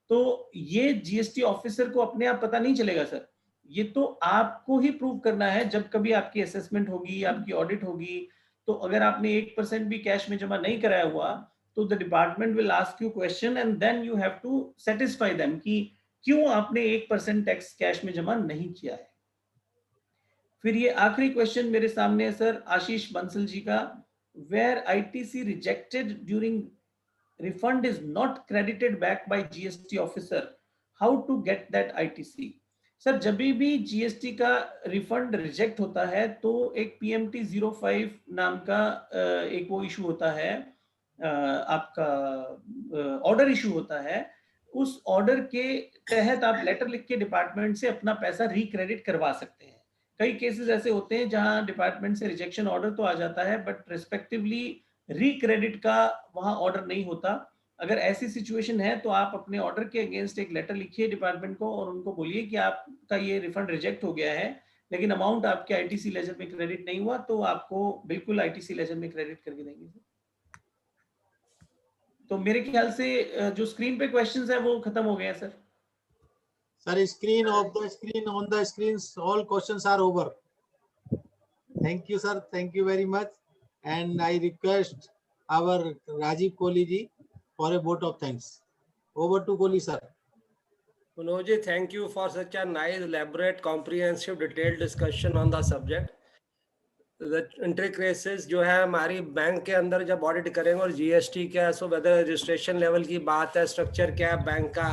तो ये जीएसटी ऑफिसर को अपने आप पता नहीं चलेगा सर, ये तो आपको ही प्रूव करना है जब कभी आपकी असेसमेंट होगी, आपकी ऑडिट होगी। तो अगर आपने 1% भी कैश में जमा नहीं कराया हुआ तो the department will ask you question and then you have to satisfy them कि क्यों आपने 1% टैक्स कैश में जमा नहीं किया है। फिर ये आखिरी क्वेश्चन मेरे सामने है सर आशीष बंसल जी का, where ITC rejected during refund is not credited back by GST officer, how to get that ITC? Sir जब भी जीएसटी का रिफंड रिजेक्ट होता है तो एक PMT 05 नाम का एक वो इशू होता है, आपका ऑर्डर इशू होता है। उस ऑर्डर के तहत आप लेटर लिख के डिपार्टमेंट से अपना पैसा रिक्रेडिट करवा सकते हैं। कई केसेस ऐसे होते हैं जहां डिपार्टमेंट से रिजेक्शन ऑर्डर तो आ जाता है बट रेस्पेक्टिवली रिक्रेडिट का वहां ऑर्डर नहीं होता। अगर ऐसी सिचुएशन है तो आप अपने ऑर्डर के अगेंस्ट एक लेटर लिखिए डिपार्टमेंट को और उनको बोलिए कि आपका ये रिफंड रिजेक्ट हो गया है लेकिन अमाउंट आपके आईटीसी लेजर में क्रेडिट नहीं हुआ, तो आपको बिल्कुल आईटीसी लेजर में क्रेडिट करके देंगे। तो मेरे ख्याल से जो स्क्रीन पे क्वेश्चंस है वो खत्म हो गए हैं sir. Sir, screen off the screen, on the screens, all questions are over. Thank you, sir. Thank you very much. And I request our Rajiv Kohli ji for a vote of thanks. Over to Kohli, sir. Manoj ji, thank you for such a nice, elaborate, comprehensive, detailed discussion on the subject. इंटरक्रेसेस जो है हमारी बैंक के अंदर जब ऑडिट करेंगे और जीएसटी क्या, सो वेदर रजिस्ट्रेशन लेवल की बात है, स्ट्रक्चर क्या है बैंक का,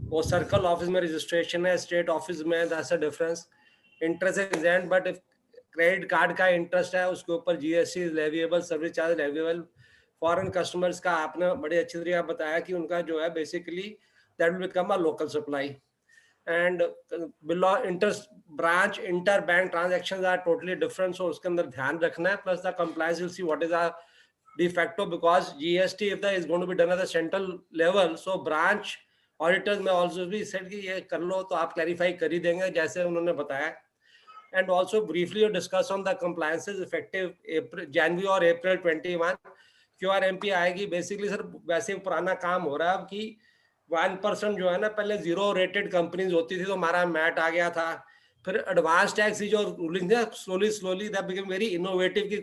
वो सर्कल ऑफिस में रजिस्ट्रेशन है, स्टेट ऑफिस में, that's a difference. Interest exempt, but credit card का इंटरेस्ट है उसके ऊपर GST leviable, service charge leviable. Foreign customers का आपने बड़े अच्छी तरीके बताया कि उनका जो है basically that will become a local supply. And below inter branch inter bank transaction are totally different, so उसके अंदर ध्यान रखना है। Plus the compliance will see what is a de facto, because GST if that is going to be done at the central level, so branch auditors may also be said कि ये कर लो तो आप clarify कर ही देंगे जैसे उन्होंने बताया। And also briefly you discuss on the compliances effective January और April 21 QRMP आएगी। बेसिकली सर वैसे पुराना काम हो रहा है अब कि 1% जो है ना, पहले 0 रेटेड कंपनीज होती थी तो हमारा मैट आ गया था, फिर एडवांस टैक्स की जो रूलिंग है slowly that become very innovative कि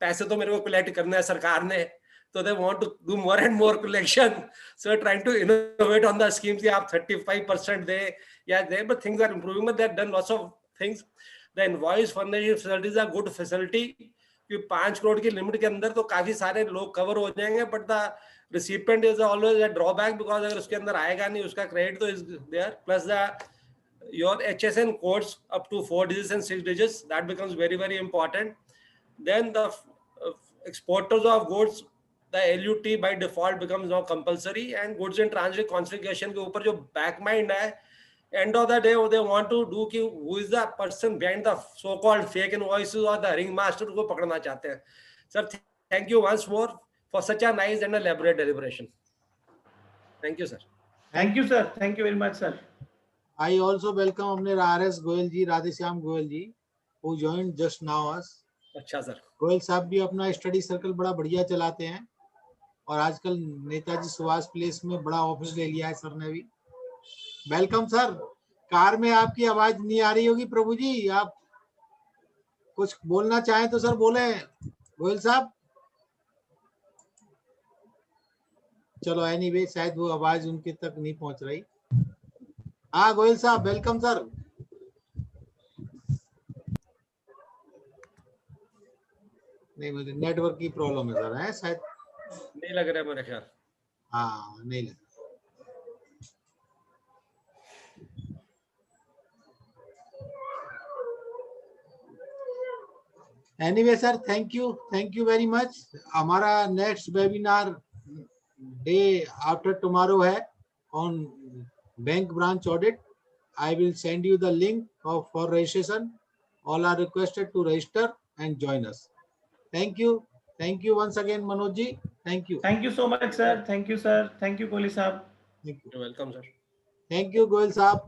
पैसे तो मेरे को कलेक्ट करना है सरकार ने, तो they want to do more and more collection, so trying to innovate on the schemes कि आप 35% दे या दे, but things are improving, but they have done lots of things. The invoice furnishing facility is a good facility कि 5 करोड़ की लिमिट के अंदर तो काफी सारे लोग कवर हो जाएंगे, but the recipient is always a drawback because अगर उसके अंदर आएगा नहीं उसका क्रेडिट तो is there, plus the your HSN codes up to 4 digits and 6 digits, that becomes very important. Then the exporters of goods, the LUT by default becomes now compulsory, and goods in transit confiscation के ऊपर जो back mind है, end of the day they want to do कि who is the person behind the so called fake invoices or the ringmaster को पकड़ना चाहते हैं। Sir, thank you once more for such a nice and elaborate deliberation. Thank you, sir. Thank you, sir. Thank you very much, sir. I also welcome अपने RS Goel ji, Radheshyam Goel ji, who joined just now us. अच्छा सर। गोयल साहब भी अपना स्टडी सर्कल बड़ा बढ़िया चलाते हैं और आजकल नेताजी सुभाष प्लेस में बड़ा ऑफिस ले लिया है सर ने भी। Welcome sir. कार में आपकी आवाज नहीं आ रही होगी प्रभु जी, आप कुछ बोलना चाहें तो सर बोले गोयल साहब। चलो एनीवे शायद वो आवाज उनके तक नहीं पहुंच रही। हाँ गोयल साहब वेलकम सर। नहीं मुझे नेटवर्क की प्रॉब्लम है सर, है शायद नहीं लग रहा है मेरे ख्याल। हाँ नहीं लग। Anyway sir thank you very much. हमारा next webinar day after tomorrow है on bank branch audit. I will send you the link for registration. All are requested to register and join us. Thank you once again Manoj ji. Thank you so much sir. Thank you sir. Thank you Kohli sahab. You're welcome sir. Thank you Goel sahab.